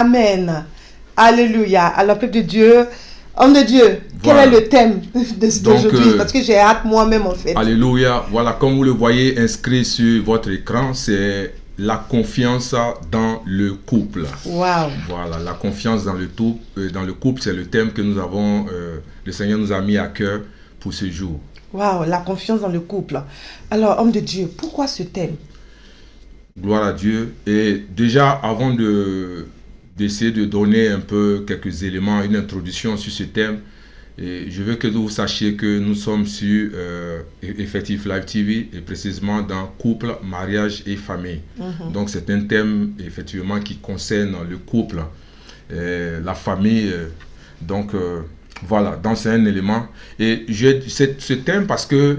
Amen. Alléluia. Alors, peuple de Dieu, homme de Dieu, quel Voilà. est le thème d'aujourd'hui? Parce que j'ai hâte moi-même en fait. Alléluia. Voilà, comme vous le voyez inscrit sur votre écran, c'est la confiance dans le couple. Wow. Voilà, la confiance dans le couple, c'est le thème que nous avons, le Seigneur nous a mis à cœur pour ce jour. Wow, la confiance dans le couple. Alors, homme de Dieu, pourquoi ce thème? Gloire à Dieu. Et déjà, avant d'essayer de donner un peu quelques éléments, une introduction sur ce thème, et je veux que vous sachiez que nous sommes sur Effectif Live TV et précisément dans couple, mariage et famille. Donc c'est un thème effectivement qui concerne le couple, la famille. Voilà, donc c'est un élément. Et ce thème parce que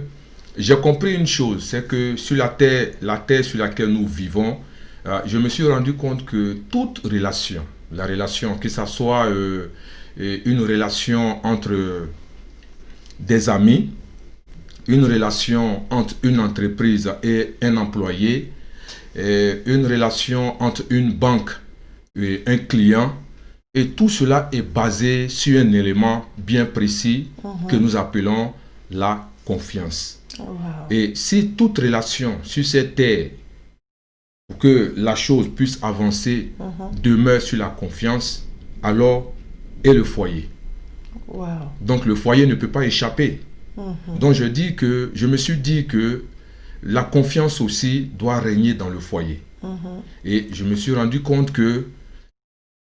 j'ai compris une chose, c'est que sur la terre sur laquelle nous vivons, je me suis rendu compte que toute relation, la relation, que ce soit une relation entre des amis, une relation entre une entreprise et un employé, une relation entre une banque et un client, et tout cela est basé sur un élément bien précis que nous appelons la confiance. Wow. Et si toute relation sur cette terre, pour que la chose puisse avancer, demeure sur la confiance, alors est le foyer. Wow. Donc le foyer ne peut pas échapper. Donc je me suis dit que la confiance aussi doit régner dans le foyer. Et je me suis rendu compte que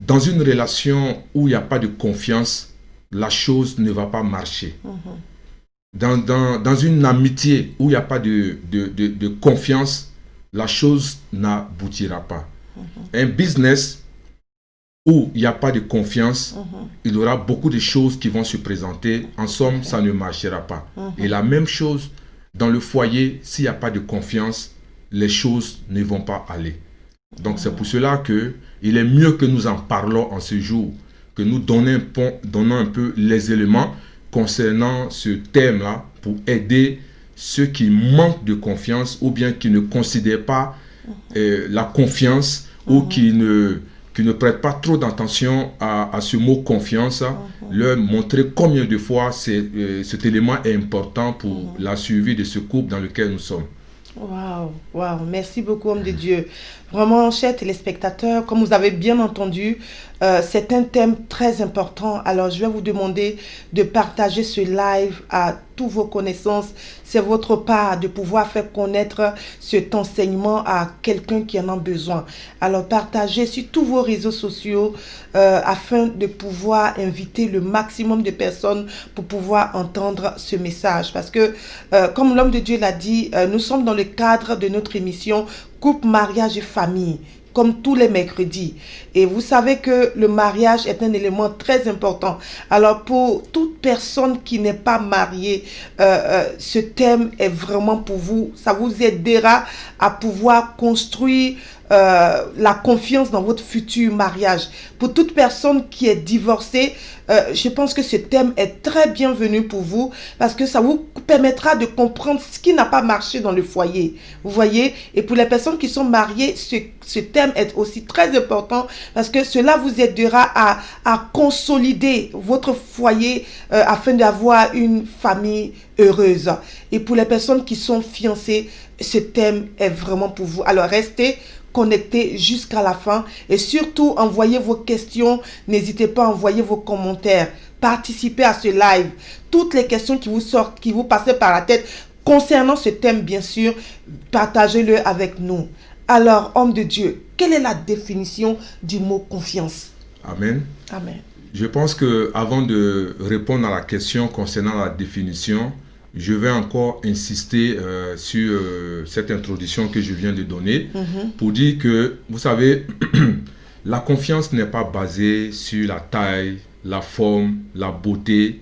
dans une relation où il n'y a pas de confiance, la chose ne va pas marcher. Dans une amitié où il n'y a pas de confiance, la chose n'aboutira pas. Un business où il n'y a pas de confiance, il y aura beaucoup de choses qui vont se présenter. En somme, ça ne marchera pas. Et la même chose, dans le foyer, s'il n'y a pas de confiance, les choses ne vont pas aller. Donc c'est pour cela qu'il est mieux que nous en parlons en ce jour, que nous donnons un peu les éléments concernant ce thème-là pour aider ceux qui manquent de confiance ou bien qui ne considèrent pas la confiance ou qui ne prêtent pas trop d'attention à ce mot confiance, leur montrer combien de fois cet élément est important pour la survie de ce couple dans lequel nous sommes. Wow, wow, merci beaucoup, homme de Dieu. Vraiment, chers téléspectateurs, comme vous avez bien entendu, c'est un thème très important. Alors, je vais vous demander de partager ce live à tous vos connaissances. C'est votre part de pouvoir faire connaître cet enseignement à quelqu'un qui en a besoin. Alors, partagez sur tous vos réseaux sociaux afin de pouvoir inviter le maximum de personnes pour pouvoir entendre ce message. Parce que, comme l'homme de Dieu l'a dit, nous sommes dans le cadre de notre émission Couple, mariage et famille, comme tous les mercredis. Et vous savez que le mariage est un élément très important. Alors pour toute personne qui n'est pas mariée, ce thème est vraiment pour vous. Ça vous aidera à pouvoir construire la confiance dans votre futur mariage. Pour toute personne qui est divorcée, je pense que ce thème est très bienvenu pour vous parce que ça vous permettra de comprendre ce qui n'a pas marché dans le foyer. Vous voyez? Et pour les personnes qui sont mariées, ce thème est aussi très important parce que cela vous aidera à consolider votre foyer afin d'avoir une famille heureuse. Et pour les personnes qui sont fiancées, ce thème est vraiment pour vous. Alors restez connectés jusqu'à la fin et surtout envoyez vos questions, n'hésitez pas à envoyer vos commentaires, participez à ce live, toutes les questions qui vous sortent, qui vous passent par la tête concernant ce thème, bien sûr, partagez-le avec nous. Alors, homme de Dieu, quelle est la définition du mot confiance? Amen. Amen. Je pense que avant de répondre à la question concernant la définition, je vais encore insister sur cette introduction que je viens de donner pour dire que, vous savez, la confiance n'est pas basée sur la taille, la forme, la beauté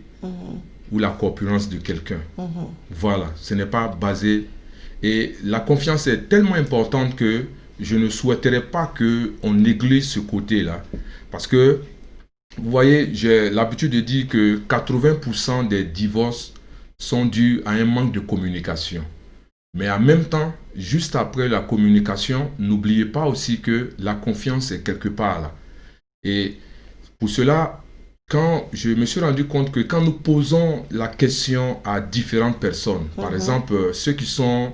ou la corpulence de quelqu'un. Voilà, ce n'est pas basé. Et la confiance est tellement importante que je ne souhaiterais pas qu'on néglige ce côté-là. Parce que, vous voyez, j'ai l'habitude de dire que 80% des divorces sont dus à un manque de communication. Mais en même temps, juste après la communication, n'oubliez pas aussi que la confiance est quelque part là. Et pour cela, quand je me suis rendu compte que quand nous posons la question à différentes personnes, par exemple ceux qui sont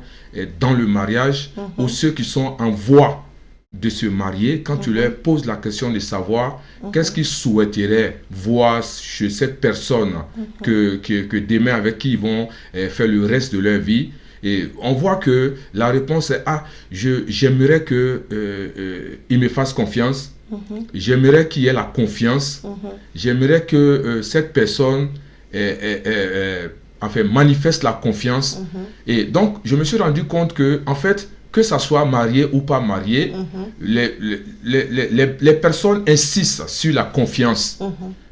dans le mariage ou ceux qui sont en voie de se marier, quand tu leur poses la question de savoir qu'est-ce qu'ils souhaiteraient voir chez cette personne que demain avec qui ils vont faire le reste de leur vie, et on voit que la réponse est j'aimerais qu'il me fasse confiance. J'aimerais qu'il y ait la confiance. J'aimerais que cette personne manifeste la confiance. Et donc, je me suis rendu compte que, en fait, que ça soit marié ou pas marié, les personnes insistent sur la confiance.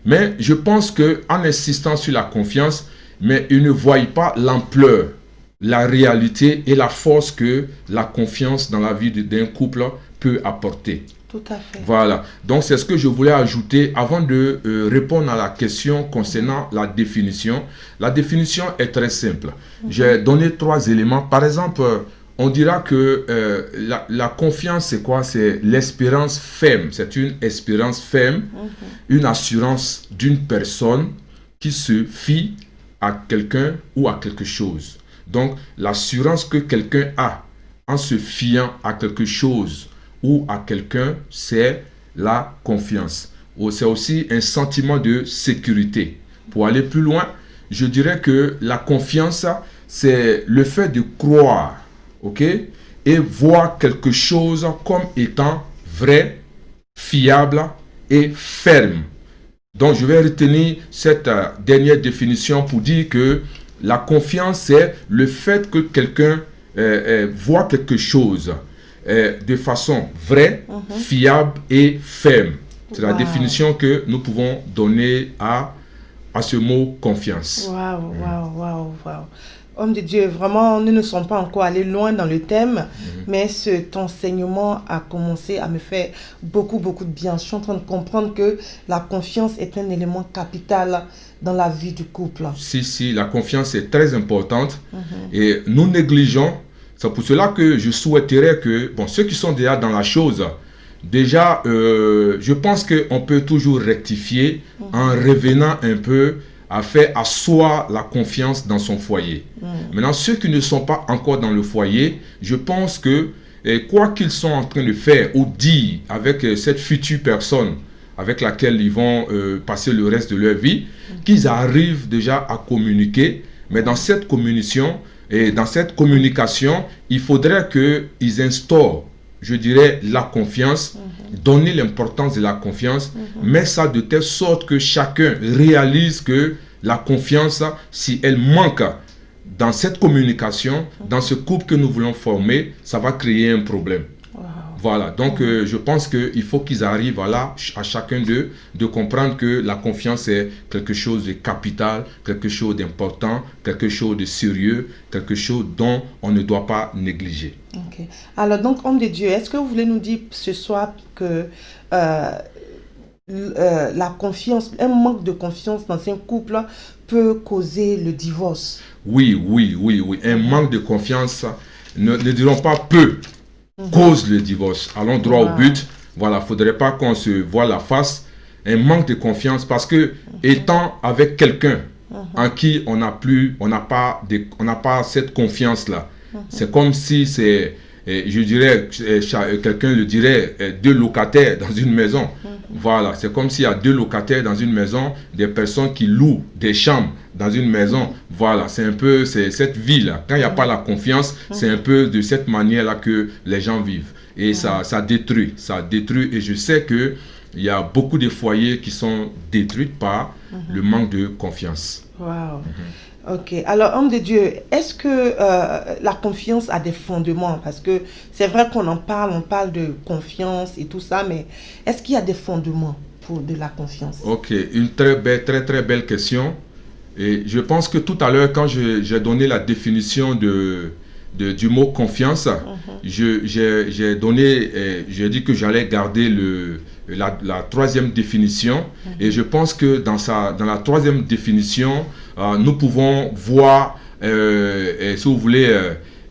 Mais je pense qu'en insistant sur la confiance, mais ils ne voient pas l'ampleur, la réalité et la force que la confiance dans la vie d'un couple peut apporter. Tout à fait. Voilà. Donc, c'est ce que je voulais ajouter avant de répondre à la question concernant la définition. La définition est très simple. J'ai donné 3 éléments. Par exemple, on dira que la confiance, c'est quoi? C'est l'espérance ferme. C'est une espérance ferme, une assurance d'une personne qui se fie à quelqu'un ou à quelque chose. Donc, l'assurance que quelqu'un a en se fiant à quelque chose ou à quelqu'un, c'est la confiance. C'est aussi un sentiment de sécurité. Pour aller plus loin, je dirais que la confiance, c'est le fait de croire, ok, et voir quelque chose comme étant vrai, fiable et ferme. Donc, je vais retenir cette dernière définition pour dire que la confiance, c'est le fait que quelqu'un voit quelque chose de façon vraie, fiable et ferme. C'est la définition que nous pouvons donner à ce mot confiance. Waouh. Homme de Dieu, vraiment, nous ne sommes pas encore allés loin dans le thème, mais cet enseignement a commencé à me faire beaucoup de bien. Je suis en train de comprendre que la confiance est un élément capital dans la vie du couple. Si, la confiance est très importante et nous négligeons. C'est pour cela que je souhaiterais que, ceux qui sont déjà dans la chose, déjà, je pense qu'on peut toujours rectifier en revenant un peu à faire asseoir la confiance dans son foyer. Maintenant, ceux qui ne sont pas encore dans le foyer, je pense que quoi qu'ils sont en train de faire ou dire avec cette future personne avec laquelle ils vont passer le reste de leur vie, qu'ils arrivent déjà à communiquer, mais dans cette communication, il faudrait qu'ils instaurent, je dirais, la confiance, donner l'importance de la confiance, mais ça de telle sorte que chacun réalise que la confiance, si elle manque dans cette communication, dans ce couple que nous voulons former, ça va créer un problème. Voilà, donc je pense qu'il faut qu'ils arrivent à chacun d'eux de comprendre que la confiance est quelque chose de capital, quelque chose d'important, quelque chose de sérieux, quelque chose dont on ne doit pas négliger. Ok. Alors donc, homme de Dieu, est-ce que vous voulez nous dire ce soir que la confiance, un manque de confiance dans un couple peut causer le divorce? Oui. Un manque de confiance, ne dirons pas peu, cause le divorce. Allons droit au but. Voilà, il ne faudrait pas qu'on se voie la face. Un manque de confiance parce que étant avec quelqu'un en qui on n'a pas cette confiance-là, c'est comme si c'est, je dirais, quelqu'un le dirait, 2 locataires dans une maison. Voilà, c'est comme s'il y a 2 locataires dans une maison, des personnes qui louent des chambres dans une maison. Voilà, c'est cette vie-là. Quand il n'y a pas la confiance, c'est un peu de cette manière-là que les gens vivent. Et ça détruit. Et je sais qu'il y a beaucoup de foyers qui sont détruits par le manque de confiance. Wow. Ok, alors homme de Dieu, est-ce que la confiance a des fondements? Parce que c'est vrai qu'on on parle de confiance et tout ça, mais est-ce qu'il y a des fondements de la confiance? Ok, une très belle question. Et je pense que tout à l'heure, quand j'ai donné la définition du mot confiance, j'ai dit que j'allais garder la 3e définition, et je pense que dans la 3e définition, nous pouvons voir, si vous voulez,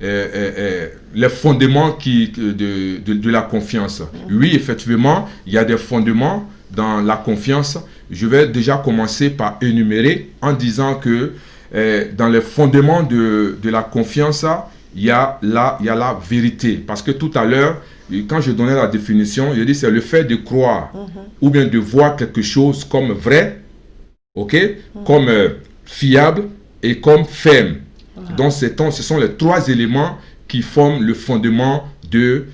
les fondements de la confiance. Oui, effectivement, il y a des fondements dans la confiance, je vais déjà commencer par énumérer en disant que dans les fondements de la confiance, il y a la vérité. Parce que tout à l'heure, quand je donnais la définition, je dis c'est le fait de croire ou bien de voir quelque chose comme vrai, comme fiable et comme ferme. Donc ce sont les trois éléments qui forment le fondement de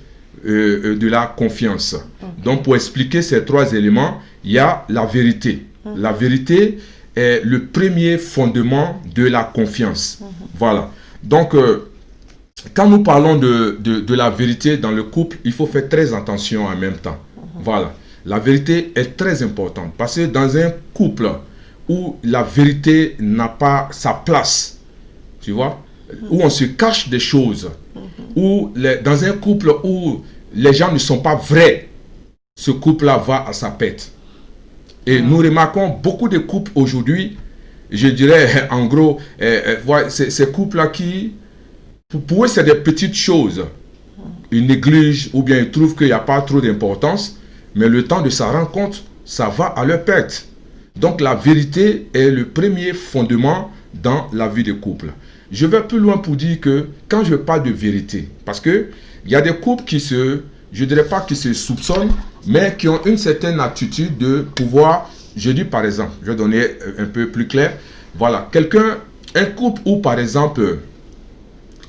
la confiance. Donc pour expliquer ces trois éléments, il y a la vérité. La vérité est le premier fondement de la confiance. Voilà. Donc quand nous parlons de la vérité dans le couple, il faut faire très attention en même temps. Voilà. La vérité est très importante parce que dans un couple où la vérité n'a pas sa place, tu vois, où on se cache des choses, dans un couple où les gens ne sont pas vrais, ce couple-là va à sa pète. Et nous remarquons beaucoup de couples aujourd'hui, je dirais en gros, ces couples-là qui, pour eux c'est des petites choses. Ils négligent ou bien ils trouvent qu'il n'y a pas trop d'importance, mais le temps de sa rencontre, ça va à leur pète. Donc la vérité est le premier fondement dans la vie de couple. Je vais plus loin pour dire que quand je parle de vérité, parce que il y a des couples qui je dirais pas qui se soupçonnent, mais qui ont une certaine attitude de pouvoir, je dis par exemple, je vais donner un peu plus clair, voilà, un couple où par exemple,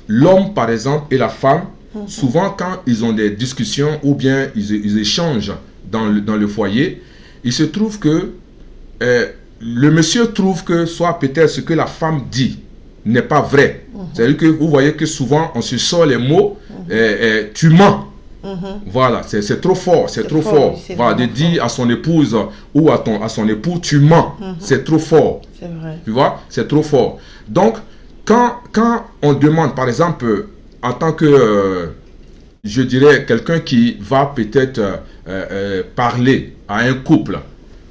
l'homme par exemple et la femme, souvent quand ils ont des discussions ou bien ils échangent dans le foyer, il se trouve que le monsieur trouve que soit peut-être ce que la femme dit n'est pas vrai. C'est-à-dire que vous voyez que souvent on se sort les mots tu mens. Voilà, c'est trop fort, c'est trop fort. Voilà, de dire à son épouse ou à son époux tu mens, c'est trop fort. C'est vrai. Tu vois, c'est trop fort. Donc, quand on demande, par exemple, en tant que, je dirais, quelqu'un qui va peut-être parler à un couple,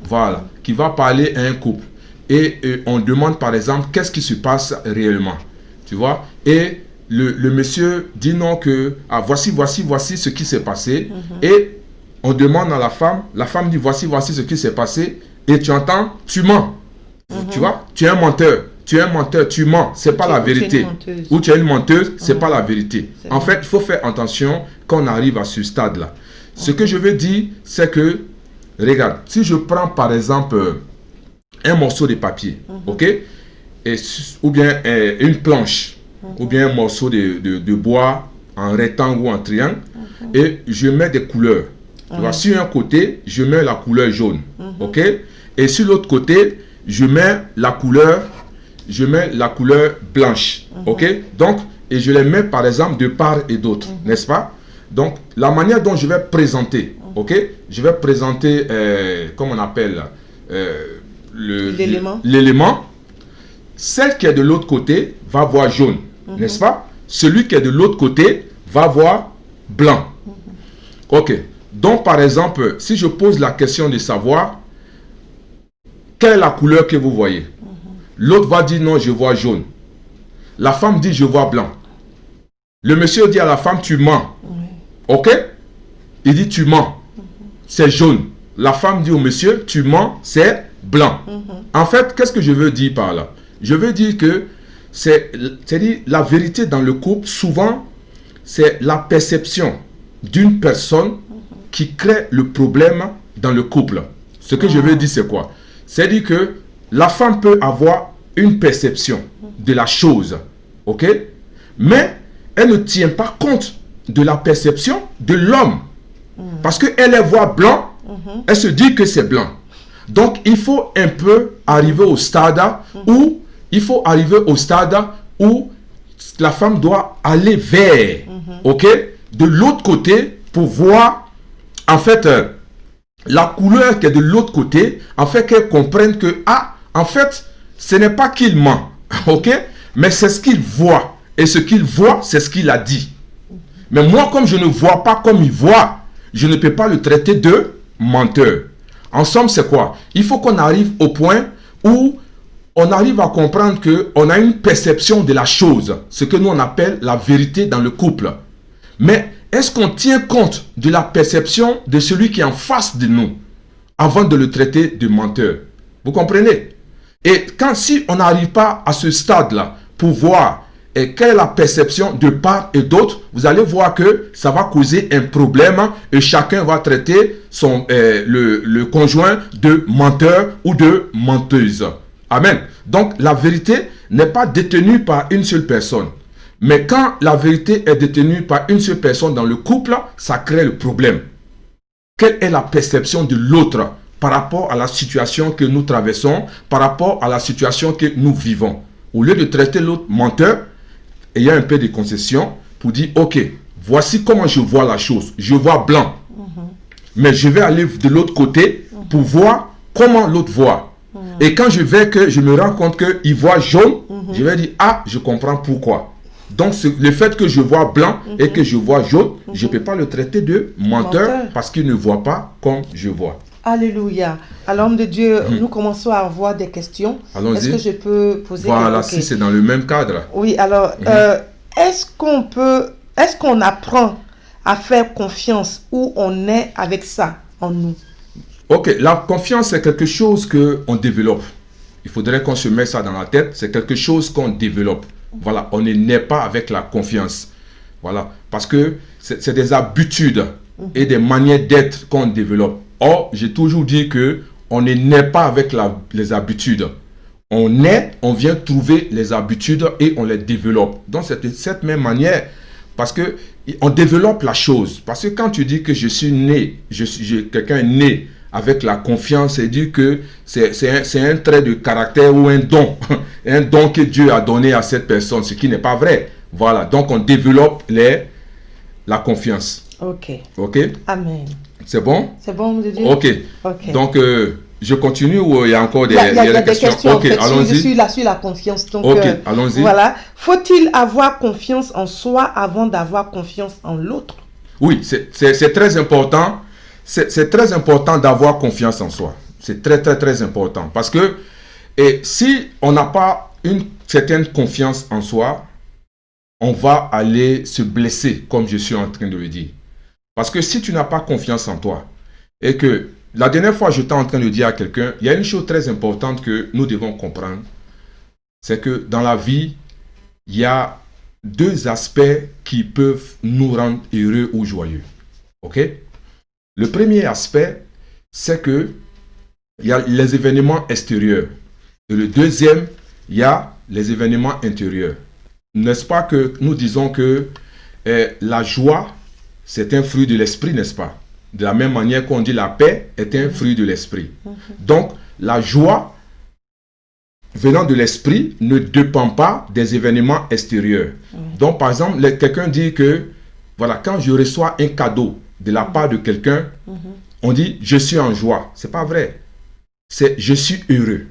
voilà, qui va parler à un couple, et on demande, par exemple, qu'est-ce qui se passe réellement, tu vois, et le monsieur dit non que, voici ce qui s'est passé, et on demande à la femme dit voici ce qui s'est passé, et tu entends, tu mens, tu vois, tu es un menteur, tu mens, c'est pas la vérité. Ou tu es une menteuse, c'est pas la vérité. En fait, il faut faire attention quand on arrive à ce stade-là. Ce que je veux dire, c'est que, regarde, si je prends par exemple un morceau de papier, ou bien une planche, ou bien un morceau de bois en rectangle ou en triangle, et je mets des couleurs. Tu vois, sur un côté, je mets la couleur jaune, et sur l'autre côté, je mets la couleur blanche, donc, et je les mets par exemple de part et d'autre, n'est-ce pas? Donc, la manière dont je vais présenter, je vais présenter, comment on appelle, l'élément, celle qui est de l'autre côté va voir jaune, n'est-ce pas? Celui qui est de l'autre côté va voir blanc. Donc par exemple, si je pose la question de savoir quelle est la couleur que vous voyez, l'autre va dire non, je vois jaune. La femme dit je vois blanc. Le monsieur dit à la femme tu mens. Il dit tu mens, c'est jaune. La femme dit au monsieur tu mens, c'est blanc. En fait, qu'est-ce que je veux dire par là? Je veux dire que c'est-à-dire la vérité dans le couple, souvent, c'est la perception d'une personne qui crée le problème dans le couple. Ce que je veux dire, c'est quoi? C'est-à-dire que la femme peut avoir une perception de la chose, mais elle ne tient pas compte de la perception de l'homme. Parce qu'elle voit blanc, elle se dit que c'est blanc. Donc, il faut un peu arriver au stade où la femme doit aller vers, de l'autre côté pour voir, en fait, la couleur qui est de l'autre côté, en fait, qu'elle comprenne que, en fait, ce n'est pas qu'il ment, mais c'est ce qu'il voit. Et ce qu'il voit, c'est ce qu'il a dit. Mais moi, comme je ne vois pas comme il voit, je ne peux pas le traiter de menteur. En somme, c'est quoi? Il faut qu'on arrive au point où on arrive à comprendre qu'on a une perception de la chose, ce que nous on appelle la vérité dans le couple. Mais est-ce qu'on tient compte de la perception de celui qui est en face de nous? avant de le traiter de menteur. Vous comprenez? Et si on n'arrive pas à ce stade-là pour voir quelle est la perception de part et d'autre, vous allez voir que ça va causer un problème et chacun va traiter le conjoint de menteur ou de menteuse. Amen. Donc la vérité n'est pas détenue par une seule personne. Mais quand la vérité est détenue par une seule personne dans le couple, ça crée le problème. Quelle est la perception de l'autre par rapport à la situation que nous traversons, par rapport à la situation que nous vivons? Au lieu de traiter l'autre menteur, il y a un peu de concession pour dire, ok, voici comment je vois la chose. Je vois blanc. Mais je vais aller de l'autre côté pour voir comment l'autre voit. Et quand je me rends compte qu'il voit jaune, je vais dire, ah, je comprends pourquoi. Donc, le fait que je vois blanc et que je vois jaune, je ne peux pas le traiter de menteur parce qu'il ne voit pas comme je vois. Alléluia. Alors, homme de Dieu, nous commençons à avoir des questions. Allons-y. Est-ce que je peux poser Voilà, si c'est dans le même cadre. Oui, alors, est-ce qu'on apprend à faire confiance ou on est avec ça en nous? Ok, la confiance, c'est quelque chose qu'on développe. Il faudrait qu'on se mette ça dans la tête. C'est quelque chose qu'on développe. Voilà, on ne naît pas avec la confiance. Voilà, parce que c'est des habitudes et des manières d'être qu'on développe. Or, j'ai toujours dit que on ne naît pas avec les habitudes. On vient trouver les habitudes et on les développe. Donc, c'est de cette même manière, parce que on développe la chose. Parce que quand tu dis que je suis né, quelqu'un est né avec la confiance, c'est dire que c'est un trait de caractère ou un don. Un don que Dieu a donné à cette personne, ce qui n'est pas vrai. Voilà, donc on développe la confiance. Ok. Ok. Amen. C'est bon? C'est bon, vous dites? Ok. Donc, je continue ou il y a encore des questions? Ok, allons-y. Je suis là sur la confiance. Donc, ok, allons-y. Voilà. Faut-il avoir confiance en soi avant d'avoir confiance en l'autre? Oui, c'est très important. C'est très important d'avoir confiance en soi. C'est très, très, très important. Parce que si on n'a pas une certaine confiance en soi, on va aller se blesser, comme je suis en train de le dire. Parce que si tu n'as pas confiance en toi, et que la dernière fois j'étais en train de dire à quelqu'un, il y a une chose très importante que nous devons comprendre, c'est que dans la vie, il y a deux aspects qui peuvent nous rendre heureux ou joyeux. Ok? Le premier aspect, c'est que il y a les événements extérieurs. Et le deuxième, il y a les événements intérieurs. N'est-ce pas que nous disons que la joie, c'est un fruit de l'esprit, n'est-ce pas? De la même manière qu'on dit la paix est un fruit de l'esprit. Donc, la joie venant de l'esprit ne dépend pas des événements extérieurs. Donc, par exemple, quelqu'un dit que, voilà, quand je reçois un cadeau de la part de quelqu'un, on dit je suis en joie. C'est pas vrai. C'est je suis heureux.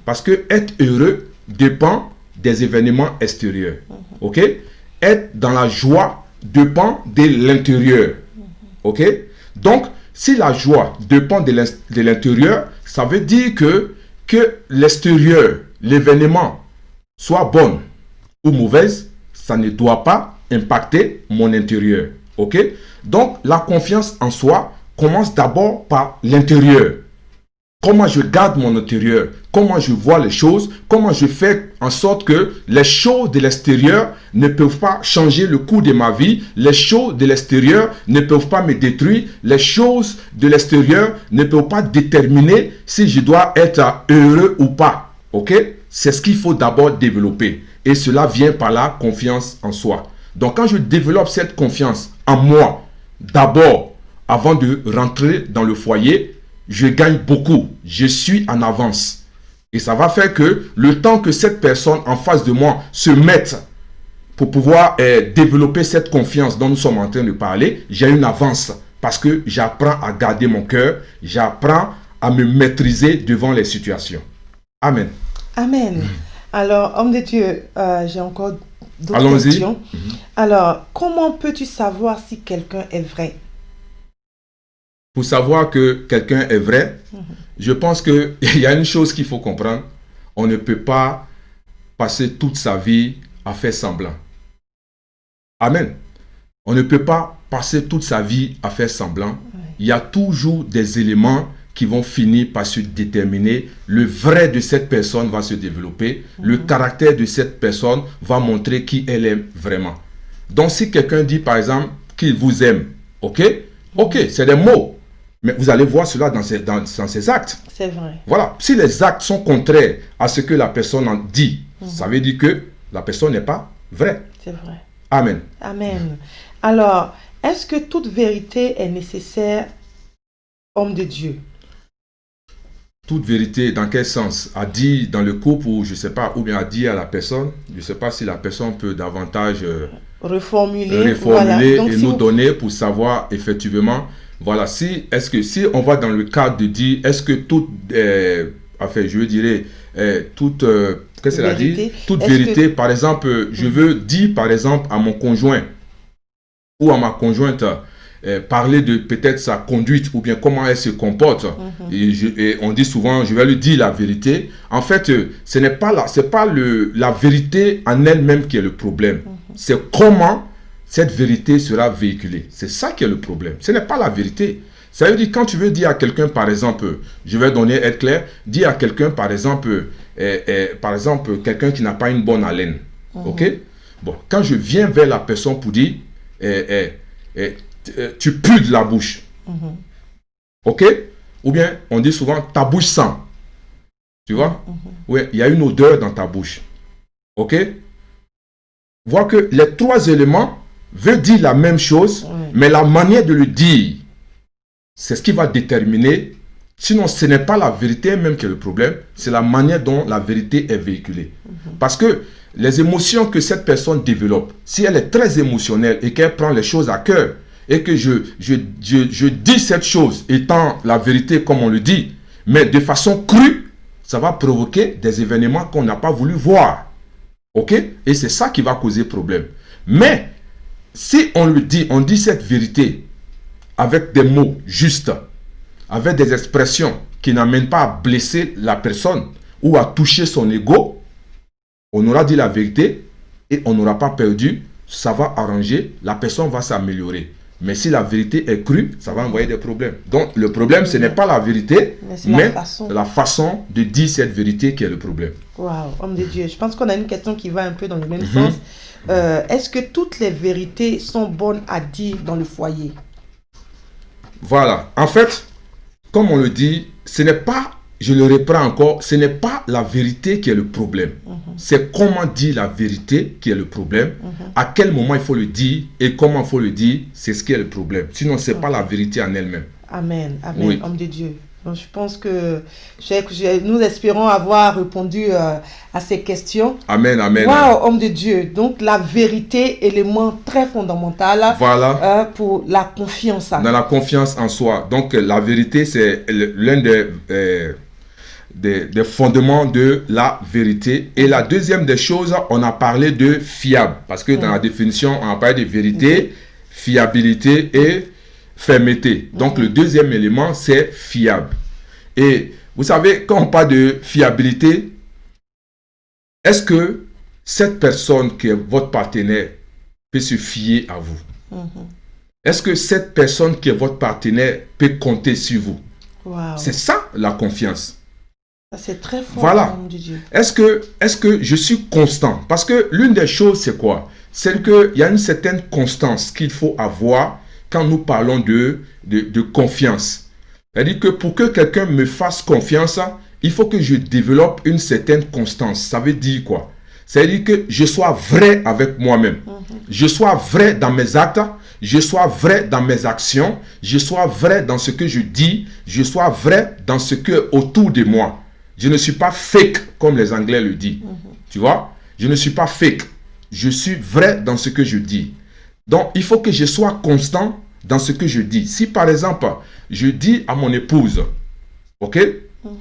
Parce que être heureux dépend des événements extérieurs. Ok? Être dans la joie dépend de l'intérieur. Ok? Donc, si la joie dépend de l'intérieur, ça veut dire que l'extérieur, l'événement, soit bon ou mauvaise, ça ne doit pas impacter mon intérieur. Ok? Donc, la confiance en soi commence d'abord par l'intérieur. Comment je garde mon intérieur, comment je vois les choses, comment je fais en sorte que les choses de l'extérieur ne peuvent pas changer le cours de ma vie, les choses de l'extérieur ne peuvent pas me détruire, les choses de l'extérieur ne peuvent pas déterminer si je dois être heureux ou pas. Ok? C'est ce qu'il faut d'abord développer. Et cela vient par la confiance en soi. Donc quand je développe cette confiance en moi, d'abord, avant de rentrer dans le foyer, je gagne beaucoup. Je suis en avance. Et ça va faire que le temps que cette personne en face de moi se mette pour pouvoir développer cette confiance dont nous sommes en train de parler, j'ai une avance. Parce que j'apprends à garder mon cœur. J'apprends à me maîtriser devant les situations. Amen. Amen. Alors, homme de Dieu, j'ai encore d'autres questions. Alors, comment peux-tu savoir si quelqu'un est vrai? Pour savoir que quelqu'un est vrai, je pense qu'il y a une chose qu'il faut comprendre. On ne peut pas passer toute sa vie à faire semblant. Amen. On ne peut pas passer toute sa vie à faire semblant. Il y a toujours des éléments qui vont finir par se déterminer. Le vrai de cette personne va se développer. Le caractère de cette personne va montrer qui elle est vraiment. Donc, si quelqu'un dit, par exemple, qu'il vous aime, ok, c'est des mots. Mais vous allez voir cela dans ses actes. C'est vrai. Voilà. Si les actes sont contraires à ce que la personne en dit, ça veut dire que la personne n'est pas vraie. C'est vrai. Amen. Amen. Alors, est-ce que toute vérité est nécessaire, homme de Dieu? Toute vérité, dans quel sens? À dire dans le couple ou je ne sais pas, ou bien à dire à la personne. Je ne sais pas si la personne peut davantage reformuler voilà. Donc, et si nous donner pour savoir effectivement, voilà, si on va dans le cadre de dire, est-ce que toute, je dirais, toute, qu'est-ce qu'elle a dit? Toute vérité, par exemple, je veux dire par exemple à mon conjoint ou à ma conjointe, parler de peut-être sa conduite ou bien comment elle se comporte. Et on dit souvent, je vais lui dire la vérité. En fait, ce n'est pas la vérité en elle-même qui est le problème. C'est comment cette vérité sera véhiculée. C'est ça qui est le problème. Ce n'est pas la vérité. Ça veut dire, quand tu veux dire à quelqu'un, par exemple, je vais être clair, dire à quelqu'un, par exemple, quelqu'un qui n'a pas une bonne haleine. Ok? Bon, quand je viens vers la personne pour dire, tu pues de la bouche. Ok? Ou bien, on dit souvent, ta bouche sent. Tu vois? Oui, il y a une odeur dans ta bouche. Ok? Vois que les trois éléments veulent dire la même chose, mais la manière de le dire, c'est ce qui va déterminer. Sinon, ce n'est pas la vérité même qui est le problème, c'est la manière dont la vérité est véhiculée. Parce que les émotions que cette personne développe, si elle est très émotionnelle et qu'elle prend les choses à cœur, et que je dis cette chose étant la vérité comme on le dit, mais de façon crue, ça va provoquer des événements qu'on n'a pas voulu voir. Ok? Et c'est ça qui va causer problème. Mais, si on le dit, on dit cette vérité avec des mots justes, avec des expressions qui n'amènent pas à blesser la personne ou à toucher son ego, on aura dit la vérité et on n'aura pas perdu, ça va arranger, la personne va s'améliorer. Mais si la vérité est crue, ça va envoyer des problèmes. Donc le problème, ce n'est pas la vérité, mais la façon de dire cette vérité qui est le problème. Waouh, homme de Dieu. Je pense qu'on a une question qui va un peu dans le même sens. Est-ce que toutes les vérités sont bonnes à dire dans le foyer? Voilà. En fait, comme on le dit, ce n'est pas, je le reprends encore, ce n'est pas la vérité qui est le problème. C'est comment dire la vérité qui est le problème. À quel moment il faut le dire et comment il faut le dire, c'est ce qui est le problème. Sinon, ce n'est pas la vérité en elle-même. Amen, amen, oui. Homme de Dieu. Donc, je pense que nous espérons avoir répondu à ces questions. Amen, amen. Wow, homme de Dieu. Donc, la vérité, élément très fondamental pour la confiance. Dans la confiance en soi. Donc, la vérité, c'est l'un des fondements de la vérité. Et la deuxième des choses, on a parlé de fiable. Parce que dans la définition, on a parlé de vérité, fiabilité et fermeté. Donc, le deuxième élément, c'est fiable. Et vous savez, quand on parle de fiabilité, est-ce que cette personne qui est votre partenaire peut se fier à vous? Est-ce que cette personne qui est votre partenaire peut compter sur vous? C'est ça, la confiance. C'est très fort. Voilà. Est-ce que je suis constant? Parce que l'une des choses, c'est quoi? C'est qu'il y a une certaine constance qu'il faut avoir quand nous parlons de confiance. C'est-à-dire que pour que quelqu'un me fasse confiance, il faut que je développe une certaine constance. Ça veut dire quoi? C'est-à-dire que je sois vrai avec moi-même. Je sois vrai dans mes actes, je sois vrai dans mes actions, je sois vrai dans ce que je dis, je sois vrai dans ce qui est autour de moi. Je ne suis pas fake, comme les Anglais le disent. Tu vois? Je ne suis pas fake. Je suis vrai dans ce que je dis. Donc, il faut que je sois constant dans ce que je dis. Si, par exemple, je dis à mon épouse, ok,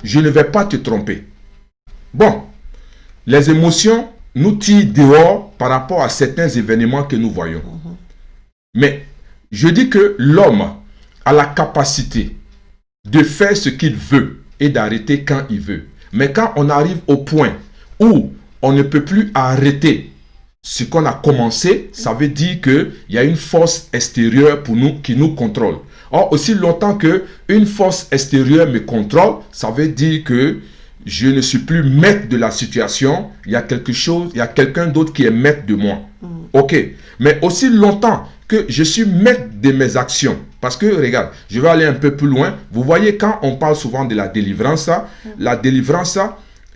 je ne vais pas te tromper. Bon, les émotions nous tirent dehors par rapport à certains événements que nous voyons. Mais, je dis que l'homme a la capacité de faire ce qu'il veut et d'arrêter quand il veut. Mais quand on arrive au point où on ne peut plus arrêter ce qu'on a commencé, ça veut dire qu'il y a une force extérieure pour nous qui nous contrôle. Or, aussi longtemps qu'une force extérieure me contrôle, ça veut dire que je ne suis plus maître de la situation. Il y a quelque chose, il y a quelqu'un d'autre qui est maître de moi. Ok. Mais aussi longtemps que je suis maître de mes actions. Parce que, regarde, je vais aller un peu plus loin. Vous voyez, quand on parle souvent de la délivrance,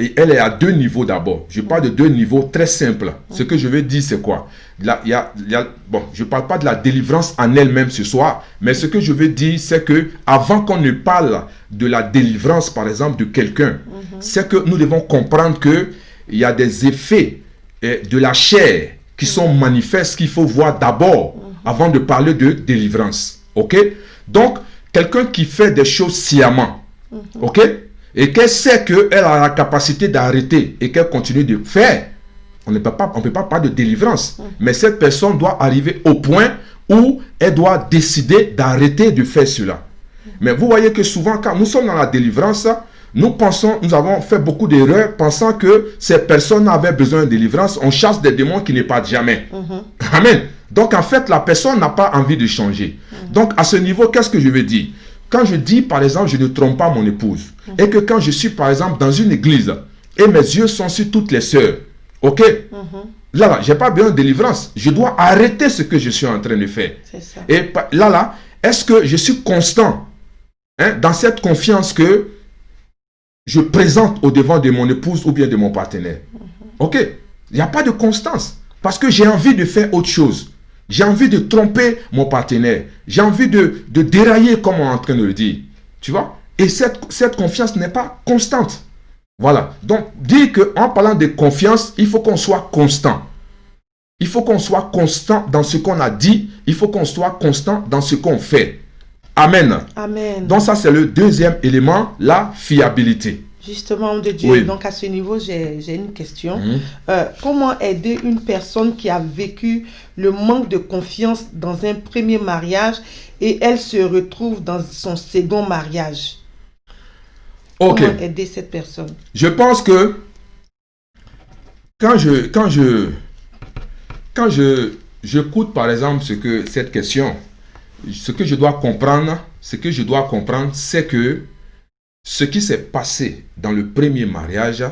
et elle est à deux niveaux d'abord. Je parle de deux niveaux très simples. Ce que je veux dire, c'est quoi? Bon, je ne parle pas de la délivrance en elle-même ce soir, mais ce que je veux dire, c'est que avant qu'on ne parle de la délivrance, par exemple, de quelqu'un, c'est que nous devons comprendre qu'il y a des effets de la chair qui sont manifestes qu'il faut voir d'abord avant de parler de délivrance. Ok? Donc, quelqu'un qui fait des choses sciemment, ok? Et qu'elle sait qu'elle a la capacité d'arrêter et qu'elle continue de faire, on ne peut pas parler de délivrance. Mais cette personne doit arriver au point où elle doit décider d'arrêter de faire cela. Mais vous voyez que souvent, quand nous sommes dans la délivrance, nous avons fait beaucoup d'erreurs pensant que ces personnes avaient besoin de délivrance. On chasse des démons qui ne partent jamais. Amen. Donc en fait, la personne n'a pas envie de changer. Donc à ce niveau, qu'est-ce que je veux dire? Quand je dis, par exemple, je ne trompe pas mon épouse, et que quand je suis, par exemple, dans une église, et mes yeux sont sur toutes les sœurs, ok? Là, je n'ai pas besoin de délivrance. Je dois arrêter ce que je suis en train de faire. Ça. Et là, est-ce que je suis constant dans cette confiance que je présente au devant de mon épouse ou bien de mon partenaire? Ok? Il n'y a pas de constance. Parce que j'ai envie de faire autre chose. J'ai envie de tromper mon partenaire. J'ai envie de dérailler, comme on est en train de le dire. Tu vois? Et cette confiance n'est pas constante. Voilà. Donc, dire qu'en parlant de confiance, il faut qu'on soit constant. Il faut qu'on soit constant dans ce qu'on a dit. Il faut qu'on soit constant dans ce qu'on fait. Amen. Amen. Donc, ça, c'est le deuxième élément, la fiabilité. Justement, homme de Dieu, Oui. donc à ce niveau, j'ai une question. Comment aider une personne qui a vécu le manque de confiance dans un premier mariage et elle se retrouve dans son second mariage? Ok. Comment aider cette personne? Je pense que quand j'écoute par exemple cette question, ce que je dois comprendre, c'est que ce qui s'est passé dans le premier mariage,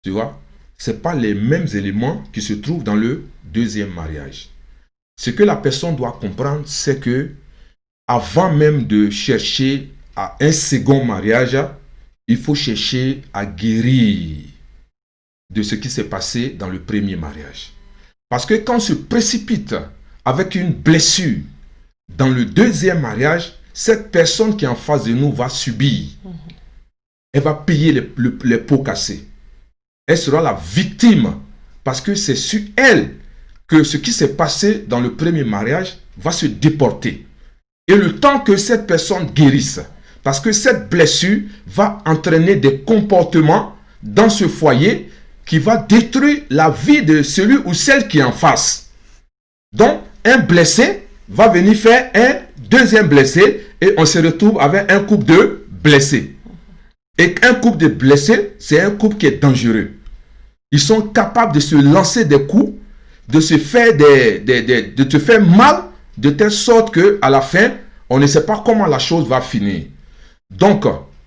tu vois, ce n'est pas les mêmes éléments qui se trouvent dans le deuxième mariage. Ce que la personne doit comprendre, c'est que avant même de chercher à un second mariage, il faut chercher à guérir de ce qui s'est passé dans le premier mariage. Parce que quand on se précipite avec une blessure dans le deuxième mariage, cette personne qui est en face de nous va subir. Elle va payer les pots cassés. Elle sera la victime parce que c'est sur elle que ce qui s'est passé dans le premier mariage va se déporter. Et le temps que cette personne guérisse, parce que cette blessure va entraîner des comportements dans ce foyer qui va détruire la vie de celui ou celle qui est en face. Donc, un blessé va venir faire un deuxième blessé et on se retrouve avec un couple de blessés. Et un couple de blessés, c'est un couple qui est dangereux. Ils sont capables de se lancer des coups, de se faire de te faire mal, de telle sorte qu'à la fin, on ne sait pas comment la chose va finir. Donc,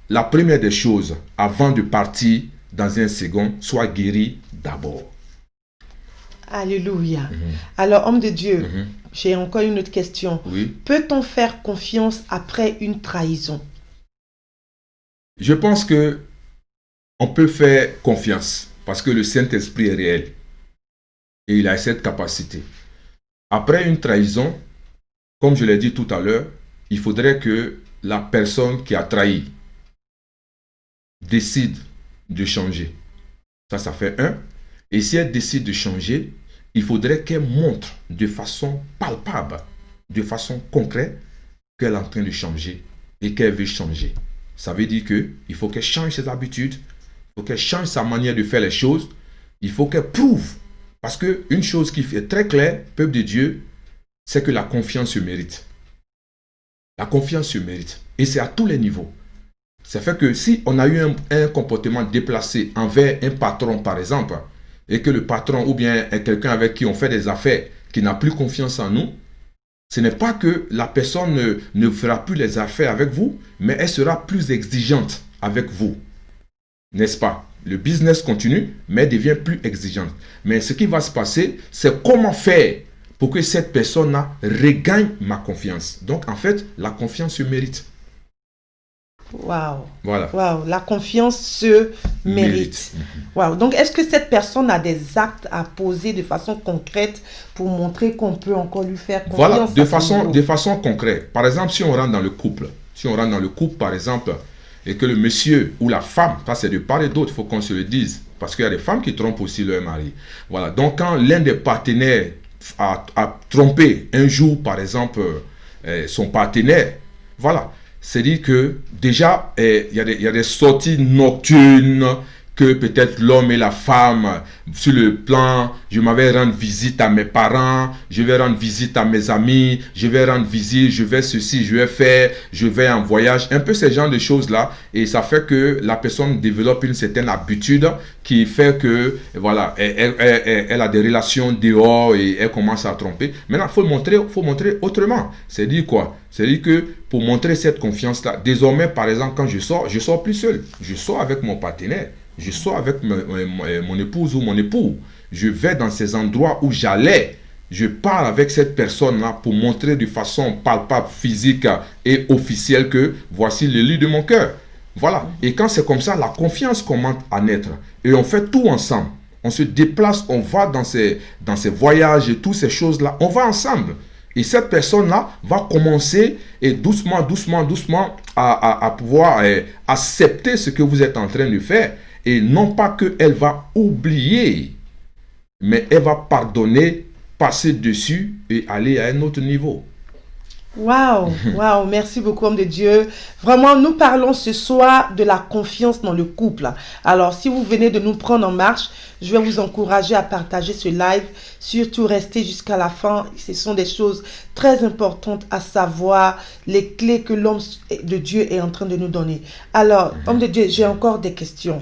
la première des choses, avant de partir dans un second, sois guéri d'abord. Alléluia. Alors, homme de Dieu, j'ai encore une autre question. Oui. Peut-on faire confiance après une trahison? Je pense que on peut faire confiance parce que le Saint-Esprit est réel et il a cette capacité. Après une trahison, comme je l'ai dit tout à l'heure, il faudrait que la personne qui a trahi décide de changer. Ça fait un. Et si elle décide de changer, il faudrait qu'elle montre de façon palpable, de façon concrète, qu'elle est en train de changer et qu'elle veut changer. Ça veut dire qu'il faut qu'elle change ses habitudes, il faut qu'elle change sa manière de faire les choses, il faut qu'elle prouve. Parce qu'une chose qui est très claire, peuple de Dieu, c'est que la confiance se mérite. La confiance se mérite. Et c'est à tous les niveaux. Ça fait que si on a eu un comportement déplacé envers un patron, par exemple, et que le patron ou bien quelqu'un avec qui on fait des affaires, qui n'a plus confiance en nous, Ce n'est pas que la personne ne fera plus les affaires avec vous, mais elle sera plus exigeante avec vous. N'est-ce pas? Le business continue, mais elle devient plus exigeante. Mais ce qui va se passer, c'est comment faire pour que cette personne-là regagne ma confiance. Donc, en fait, la confiance se mérite. Waouh. Voilà. Waouh. La confiance se mérite. Waouh. Donc, est-ce que cette personne a des actes à poser de façon concrète pour montrer qu'on peut encore lui faire confiance? Voilà, de façon concrète. Par exemple, si on rentre dans le couple, par exemple, et que le monsieur ou la femme, ça c'est de part et d'autre, il faut qu'on se le dise, parce qu'il y a des femmes qui trompent aussi leur mari. Voilà, donc quand l'un des partenaires a trompé un jour, par exemple, son partenaire, voilà, c'est dit que déjà, il y a des sorties nocturnes que peut-être l'homme et la femme, sur le plan, je m'avais rendre visite à mes parents, je vais rendre visite à mes amis, je vais rendre visite, je vais ceci, je vais faire, je vais en voyage, un peu ce genre de choses-là, et ça fait que la personne développe une certaine habitude qui fait que, voilà, elle a des relations dehors et elle commence à tromper. Maintenant, il faut montrer autrement. C'est dire quoi? C'est dire que pour montrer cette confiance-là, désormais, par exemple, quand je sors plus seul, je sors avec mon partenaire. Je sors avec mon épouse ou mon époux. Je vais dans ces endroits où j'allais. Je parle avec cette personne-là pour montrer de façon palpable, physique et officielle que voici l'élu de mon cœur. Voilà. Et quand c'est comme ça, la confiance commence à naître. Et on fait tout ensemble. On se déplace, on va dans ces voyages et toutes ces choses-là. On va ensemble. Et cette personne-là va commencer et doucement à pouvoir accepter ce que vous êtes en train de faire. Et non pas qu'elle va oublier, mais elle va pardonner, passer dessus et aller à un autre niveau. Waouh, waouh, merci beaucoup, homme de Dieu. Vraiment, nous parlons ce soir de la confiance dans le couple. Alors, si vous venez de nous prendre en marche, je vais vous encourager à partager ce live. Surtout, restez jusqu'à la fin. Ce sont des choses très importantes à savoir, les clés que l'homme de Dieu est en train de nous donner. Alors, homme de Dieu, j'ai encore des questions.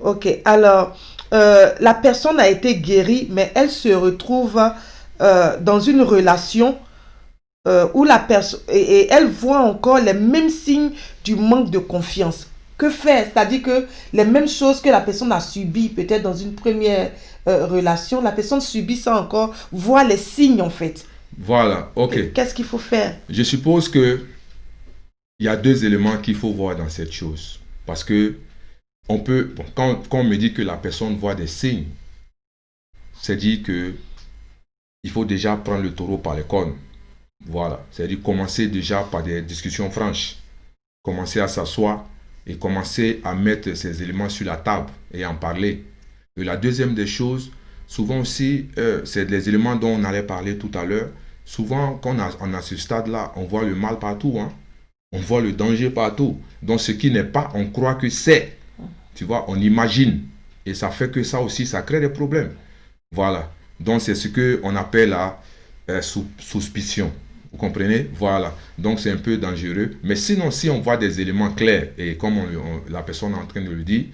Ok. Alors, la personne a été guérie, mais elle se retrouve dans une relation où la personne et elle voit encore les mêmes signes du manque de confiance. Que faire? C'est-à-dire que les mêmes choses que la personne a subies peut-être dans une première relation, la personne subit ça encore, voit les signes en fait. Voilà, ok. Qu'est-ce qu'il faut faire? Je suppose que il y a deux éléments qu'il faut voir dans cette chose. Parce que on peut, quand on me dit que la personne voit des signes, c'est dire que il faut déjà prendre le taureau par les cornes. Voilà, c'est-à-dire commencer déjà par des discussions franches, commencer à s'asseoir et commencer à mettre ces éléments sur la table et en parler. Et la deuxième des choses, souvent aussi, c'est les éléments dont on allait parler tout à l'heure. Souvent, quand on a ce stade-là, on voit le mal partout, hein? On voit le danger partout. Donc, ce qui n'est pas, on croit que c'est. Tu vois, on imagine. Et ça fait que ça aussi, ça crée des problèmes. Voilà. Donc, c'est ce qu'on appelle la suspicion. Vous comprenez? Voilà. Donc, c'est un peu dangereux. Mais sinon, si on voit des éléments clairs, et comme la personne est en train de le dire,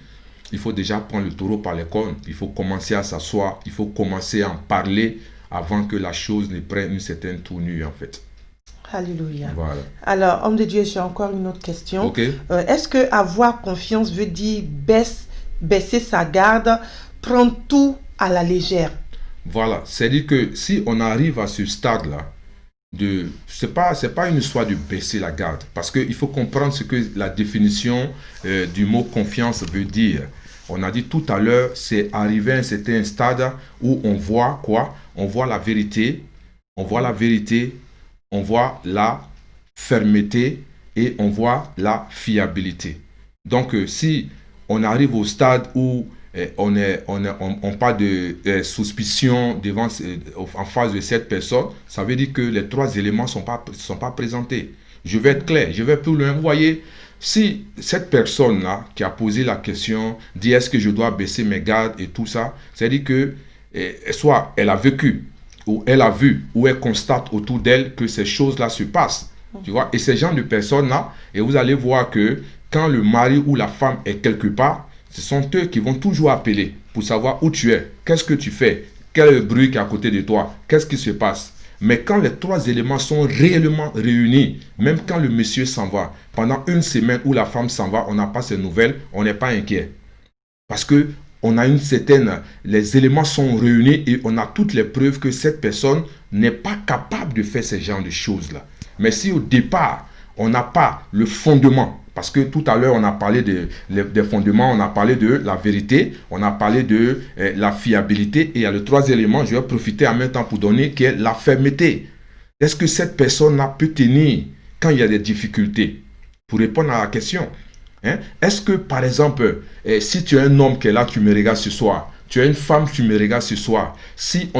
il faut déjà prendre le taureau par les cornes. Il faut commencer à s'asseoir. Il faut commencer à en parler avant que la chose ne prenne une certaine tournure, en fait. Alléluia. Voilà. Alors, homme de Dieu, j'ai encore une autre question. Okay. Est-ce que avoir confiance veut dire baisser sa garde, prendre tout à la légère? Voilà. C'est-à-dire que si on arrive à ce stade-là, c'est pas une histoire de baisser la garde, parce qu'il faut comprendre ce que la définition du mot confiance veut dire. On a dit tout à l'heure, c'est arriver à un certain stade où on voit quoi? On voit la vérité, on voit la fermeté et on voit la fiabilité. Donc, si on arrive au stade où on parle de suspicion en face de cette personne, ça veut dire que les trois éléments sont pas présentés. Je vais être clair, je vais plus loin. Vous voyez, si cette personne-là qui a posé la question dit est-ce que je dois baisser mes gardes et tout ça, c'est-à-dire que soit elle a vécu, ou elle a vu, ou elle constate autour d'elle que ces choses-là se passent. Tu vois, et ces gens de personnes-là, et vous allez voir que quand le mari ou la femme est quelque part, ce sont eux qui vont toujours appeler pour savoir où tu es, qu'est-ce que tu fais, quel est le bruit qui est à côté de toi, qu'est-ce qui se passe. Mais quand les trois éléments sont réellement réunis, même quand le monsieur s'en va, pendant une semaine où la femme s'en va, on n'a pas ses nouvelles, on n'est pas inquiet. Parce que on a une certaine, les éléments sont réunis et on a toutes les preuves que cette personne n'est pas capable de faire ce genre de choses-là. Mais si au départ, on n'a pas le fondement, parce que tout à l'heure, on a parlé des fondements, on a parlé de la vérité, on a parlé de la fiabilité, et il y a le troisième élément, je vais profiter en même temps pour donner, qui est la fermeté. Est-ce que cette personne-là peut tenir quand il y a des difficultés? Pour répondre à la question, hein? Est-ce que, par exemple, si tu es un homme qui est là, tu me regardes ce soir, tu es une femme, tu me regardes ce soir, si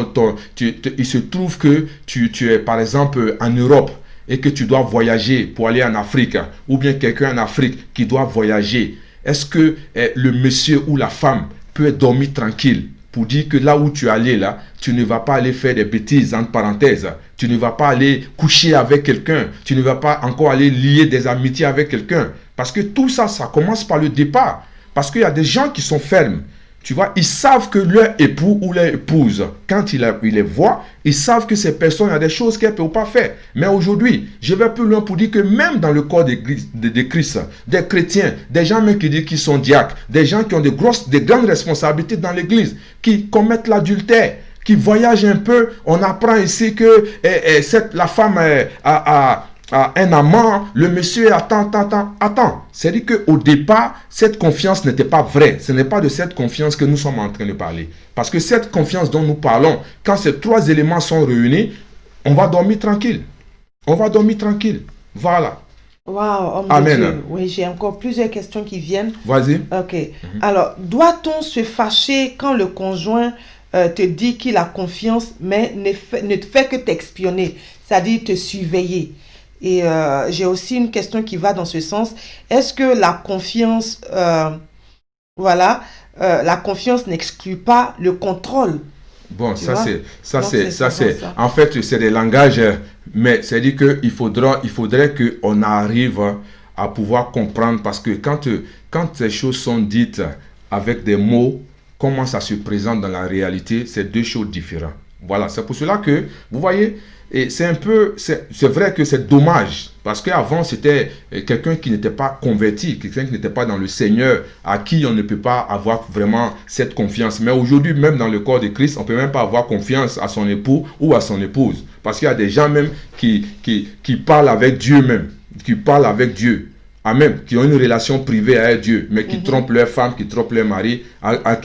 il se trouve que tu es, par exemple, en Europe, et que tu dois voyager pour aller en Afrique, ou bien quelqu'un en Afrique qui doit voyager, est-ce que le monsieur ou la femme peut dormir tranquille pour dire que là où tu es allé, là, tu ne vas pas aller faire des bêtises, entre parenthèses, tu ne vas pas aller coucher avec quelqu'un, tu ne vas pas encore aller lier des amitiés avec quelqu'un? Parce que tout ça, ça commence par le départ. Parce qu'il y a des gens qui sont fermes. Tu vois, ils savent que leur époux ou leur épouse, quand ils les voient, ils savent que ces personnes, il y a des choses qu'elles ne peuvent pas faire. Mais aujourd'hui, je vais plus loin pour dire que même dans le corps de Christ, des chrétiens, des gens même qui disent qu'ils sont diacres, des gens qui ont des grandes responsabilités dans l'église, qui commettent l'adultère, qui voyagent un peu, on apprend ici que la femme a un amant, le monsieur attend. C'est-à-dire qu'au départ, cette confiance n'était pas vraie. Ce n'est pas de cette confiance que nous sommes en train de parler. Parce que cette confiance dont nous parlons, quand ces trois éléments sont réunis, on va dormir tranquille. On va dormir tranquille. Voilà. Waouh, homme Amen. de Dieu. Oui, j'ai encore plusieurs questions qui viennent. Vas-y. Ok. Alors, doit-on se fâcher quand le conjoint te dit qu'il a confiance, mais ne te fait que t'espionner, c'est-à-dire te surveiller? Et j'ai aussi une question qui va dans ce sens. Est-ce que la confiance, la confiance n'exclut pas le contrôle? Bon, Tu vois? en fait, c'est des langages, mais c'est-à-dire qu'il faudrait qu'on arrive à pouvoir comprendre, parce que quand ces choses sont dites avec des mots, comment ça se présente dans la réalité, c'est deux choses différentes. Voilà, c'est pour cela que, vous voyez, et c'est vrai que c'est dommage, parce qu'avant c'était quelqu'un qui n'était pas converti, quelqu'un qui n'était pas dans le Seigneur, à qui on ne peut pas avoir vraiment cette confiance. Mais aujourd'hui, même dans le corps de Christ, on ne peut même pas avoir confiance à son époux ou à son épouse. Parce qu'il y a des gens même qui parlent avec Dieu même, qui parlent avec Dieu. Amen, qui ont une relation privée avec Dieu, mais qui trompent leur femme, qui trompent leur mari,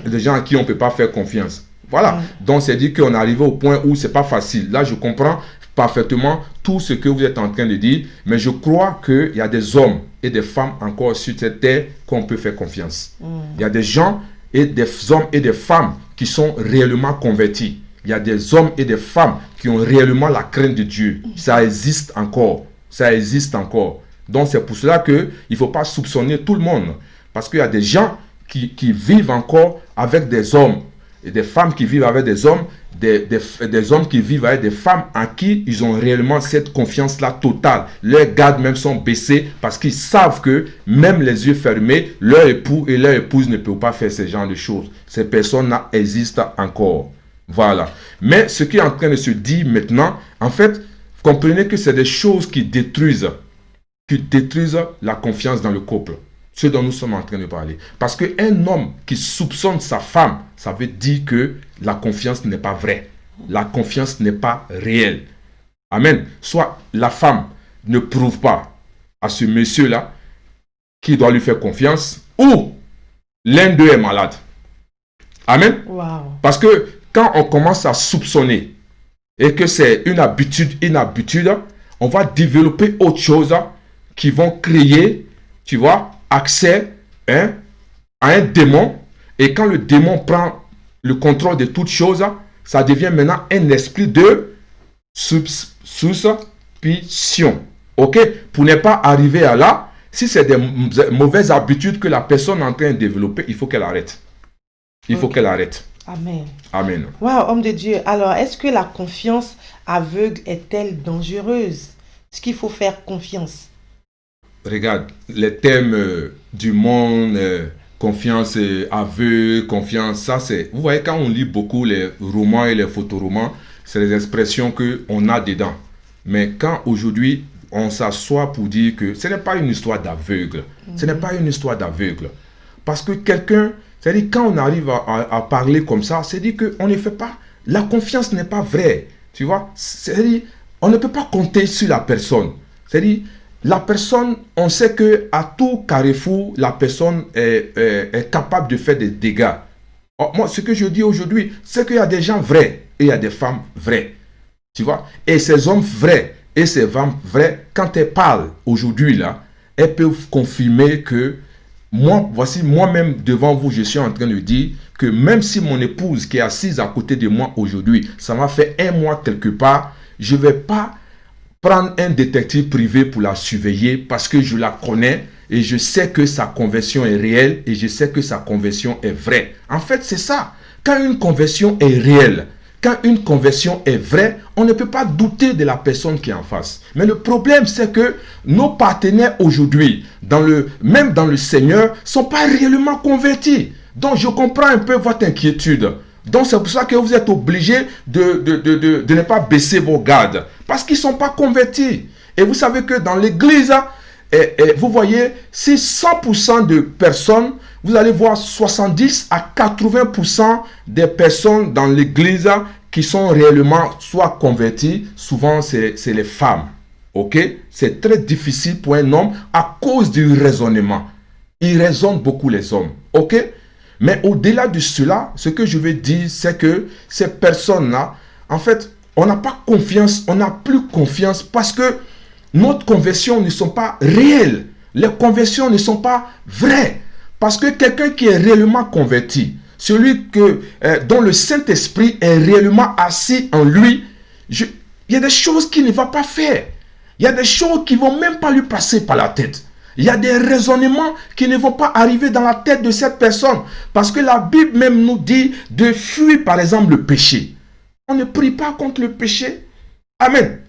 des gens à qui on ne peut pas faire confiance. Voilà, donc c'est dit qu'on est arrivé au point où c'est pas facile. Là, je comprends parfaitement tout ce que vous êtes en train de dire, mais je crois qu'il y a des hommes et des femmes encore sur cette terre qu'on peut faire confiance. Il y a des gens et des hommes et des femmes qui sont réellement convertis. Il y a des hommes et des femmes qui ont réellement la crainte de Dieu. Ça existe encore. Ça existe encore. Donc c'est pour cela qu'il ne faut pas soupçonner tout le monde. Parce qu'il y a des gens qui vivent encore avec des hommes et des femmes qui vivent avec des hommes, des hommes qui vivent avec des femmes en qui ils ont réellement cette confiance-là totale. Leurs gardes même sont baissés parce qu'ils savent que même les yeux fermés, leur époux et leur épouse ne peuvent pas faire ce genre de choses. Ces personnes-là existent encore. Voilà. Mais ce qui est en train de se dire maintenant, en fait, comprenez que c'est des choses qui détruisent la confiance dans le couple. Ce dont nous sommes en train de parler. Parce qu'un homme qui soupçonne sa femme, ça veut dire que la confiance n'est pas vraie. La confiance n'est pas réelle. Amen. Soit la femme ne prouve pas à ce monsieur-là qui doit lui faire confiance, ou l'un d'eux est malade. Amen. Wow. Parce que quand on commence à soupçonner et que c'est une habitude, on va développer autre chose qui vont créer, tu vois, accès à un démon. Et quand le démon prend le contrôle de toutes choses, ça devient maintenant un esprit de suspicion. Ok? Pour ne pas arriver à là, si c'est des mauvaises habitudes que la personne est en train de développer, il faut qu'elle arrête. Il faut qu'elle arrête. Amen. Amen. Wow, homme de Dieu. Alors, est-ce que la confiance aveugle est-elle dangereuse? Est-ce qu'il faut faire confiance? Regarde, les thèmes du monde, confiance aveugle, confiance, ça c'est... Vous voyez, quand on lit beaucoup les romans et les photoromans, c'est les expressions qu'on a dedans. Mais quand aujourd'hui, on s'assoit pour dire que ce n'est pas une histoire d'aveugle. Ce n'est pas une histoire d'aveugle. Parce que quelqu'un, c'est-à-dire quand on arrive à parler comme ça, c'est-à-dire qu'on ne fait pas, la confiance n'est pas vraie. Tu vois, c'est-à-dire, on ne peut pas compter sur la personne. C'est-à-dire, la personne, on sait qu'à tout carrefour, la personne est capable de faire des dégâts. Or, moi, ce que je dis aujourd'hui, c'est qu'il y a des gens vrais et il y a des femmes vraies. Tu vois, et ces hommes vrais et ces femmes vraies, quand elles parlent aujourd'hui, là, elles peuvent confirmer que voici moi-même devant vous, je suis en train de dire que même si mon épouse qui est assise à côté de moi aujourd'hui, ça m'a fait 1 mois quelque part, je ne vais pas prendre un détective privé pour la surveiller parce que je la connais et je sais que sa conversion est réelle et je sais que sa conversion est vraie. En fait, c'est ça. Quand une conversion est réelle, quand une conversion est vraie, on ne peut pas douter de la personne qui est en face. Mais le problème, c'est que nos partenaires aujourd'hui, même dans le Seigneur, ne sont pas réellement convertis. Donc, je comprends un peu votre inquiétude. Donc, c'est pour ça que vous êtes obligés de ne pas baisser vos gardes. Parce qu'ils ne sont pas convertis. Et vous savez que dans l'église, vous voyez, si 100% de personnes, vous allez voir 70 à 80% des personnes dans l'église qui sont réellement soit converties, souvent c'est les femmes. Ok? C'est très difficile pour un homme à cause du raisonnement. Il raisonne beaucoup les hommes. Ok? Mais au-delà de cela, ce que je veux dire, c'est que ces personnes-là, en fait, on n'a pas confiance, on n'a plus confiance parce que notre conversion ne sont pas réelles. Les conversions ne sont pas vraies. Parce que quelqu'un qui est réellement converti, celui dont le Saint-Esprit est réellement assis en lui, il y a des choses qu'il ne va pas faire. Il y a des choses qui ne vont même pas lui passer par la tête. Il y a des raisonnements qui ne vont pas arriver dans la tête de cette personne. Parce que la Bible même nous dit de fuir par exemple le péché. On ne prie pas contre le péché. Amen.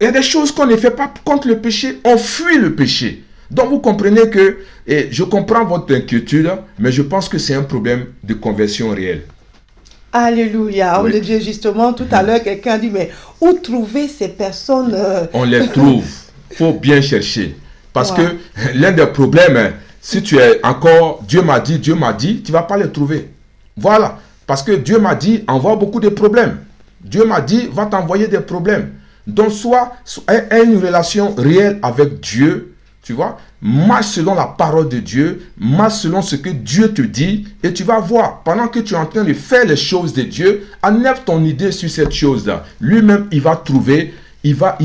Il y a des choses qu'on ne fait pas contre le péché. On fuit le péché. Donc vous comprenez que, et je comprends votre inquiétude, mais je pense que c'est un problème de conversion réelle. Alléluia. Oui. On le dit justement, tout à l'heure, quelqu'un dit, mais où trouver ces personnes On les trouve. Il faut bien chercher. Parce que l'un des problèmes, si tu es encore, Dieu m'a dit, tu ne vas pas les trouver. Voilà. Parce que Dieu m'a dit, envoie beaucoup de problèmes. Dieu m'a dit, va t'envoyer des problèmes. Donc, soit une relation réelle avec Dieu, tu vois, marche selon la parole de Dieu, marche selon ce que Dieu te dit, et tu vas voir, pendant que tu es en train de faire les choses de Dieu, enlève ton idée sur cette chose-là. Lui-même, il va trouver, il va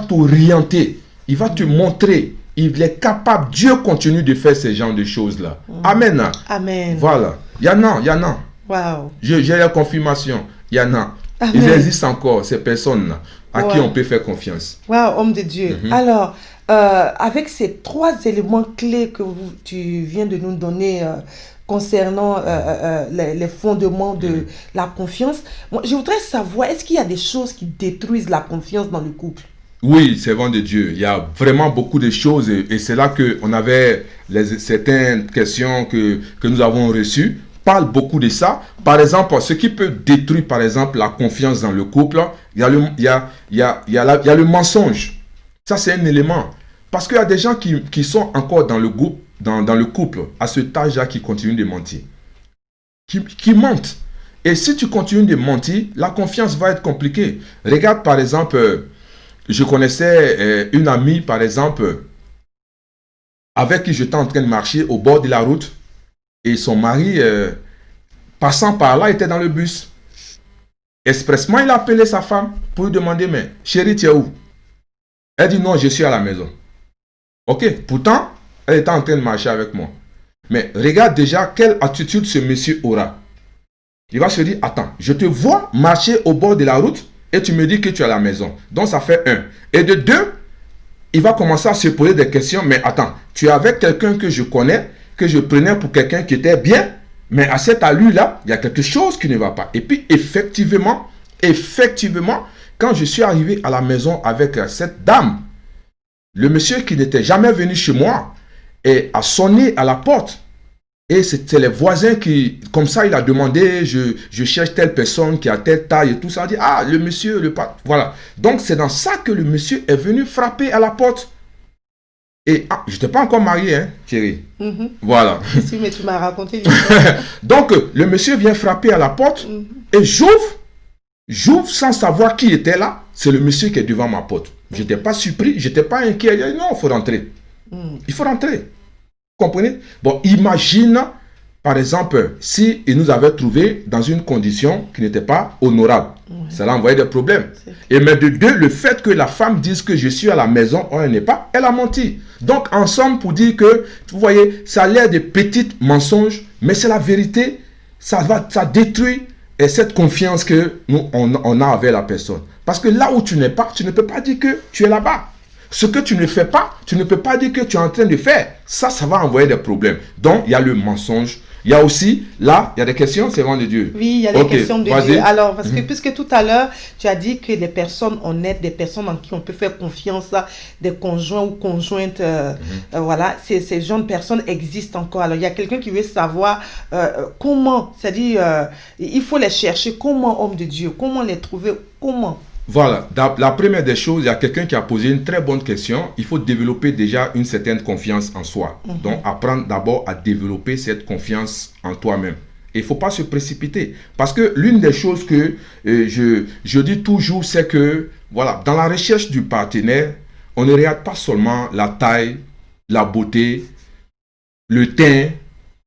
t'orienter, il va te montrer, il est capable, Dieu continue de faire ce genre de choses-là. Amen. Amen. Voilà. Il y en a. Wow. J'ai la confirmation. Il y en a. Amen. Il existe encore ces personnes-là à qui on peut faire confiance. Wow, homme de Dieu. Alors, avec ces 3 éléments clés que tu viens de nous donner concernant les fondements de la confiance, moi, je voudrais savoir, est-ce qu'il y a des choses qui détruisent la confiance dans le couple? Oui, c'est vrai de Dieu. Il y a vraiment beaucoup de choses et c'est là qu'on avait certaines questions que nous avons reçues. Parle beaucoup de ça. Par exemple, ce qui peut détruire, par exemple, la confiance dans le couple, il y a le mensonge. Ça, c'est un élément. Parce qu'il y a des gens qui sont encore dans le groupe, dans le couple, à ce âge-là, qui continuent de mentir. Qui mentent. Et si tu continues de mentir, la confiance va être compliquée. Regarde, par exemple, je connaissais une amie, par exemple, avec qui j'étais en train de marcher au bord de la route. Et son mari, passant par là, était dans le bus. Expressement, il a appelé sa femme pour lui demander, mais chérie, tu es où? Elle dit, non, je suis à la maison. Ok, pourtant, elle était en train de marcher avec moi. Mais regarde déjà quelle attitude ce monsieur aura. Il va se dire, attends, je te vois marcher au bord de la route et tu me dis que tu es à la maison. Donc, ça fait 1. Et de 2, il va commencer à se poser des questions. Mais attends, tu es avec quelqu'un que je connais, que je prenais pour quelqu'un qui était bien, mais à cette allure-là, il y a quelque chose qui ne va pas. Et puis, effectivement, quand je suis arrivé à la maison avec cette dame, le monsieur qui n'était jamais venu chez moi a sonné à la porte. Et c'est les voisins qui, comme ça, il a demandé, je cherche telle personne qui a telle taille et tout ça. Il dit, ah, le monsieur, voilà. Donc, c'est dans ça que le monsieur est venu frapper à la porte. Et je n'étais pas encore marié, hein, Thierry. Voilà. Si, mais tu m'as raconté. Donc, le monsieur vient frapper à la porte et j'ouvre sans savoir qui était là. C'est le monsieur qui est devant ma porte. Je n'étais pas surpris, je n'étais pas inquiet. Il dit, non, il faut rentrer. Il faut rentrer. Vous comprenez? Bon, imagine, par exemple, si il nous avait trouvé dans une condition qui n'était pas honorable. Cela envoyait des problèmes. Et mais de deux, le fait que la femme dise que je suis à la maison, on n'est pas, elle a menti. Donc, ensemble, pour dire que, vous voyez, ça a l'air de petits mensonges, mais c'est la vérité. Ça détruit cette confiance que nous, on a avec la personne. Parce que là où tu n'es pas, tu ne peux pas dire que tu es là-bas. Ce que tu ne fais pas, tu ne peux pas dire que tu es en train de faire. Ça va envoyer des problèmes. Donc, il y a le mensonge. Il y a aussi, là, il y a des questions, c'est vraiment de Dieu. Oui, il y a des questions de Dieu. Alors, parce que puisque tout à l'heure, tu as dit que les personnes honnêtes, des personnes en qui on peut faire confiance, là, des conjoints ou conjointes, voilà, ces jeunes personnes existent encore. Alors, il y a quelqu'un qui veut savoir comment, c'est-à-dire, il faut les chercher. Comment, homme de Dieu? Comment les trouver? Comment? Voilà, la première des choses, il y a quelqu'un qui a posé une très bonne question. Il faut développer déjà une certaine confiance en soi. Donc, apprendre d'abord à développer cette confiance en toi-même. Et il ne faut pas se précipiter. Parce que l'une des choses que je dis toujours, c'est que, voilà, dans la recherche du partenaire, on ne regarde pas seulement la taille, la beauté, le teint.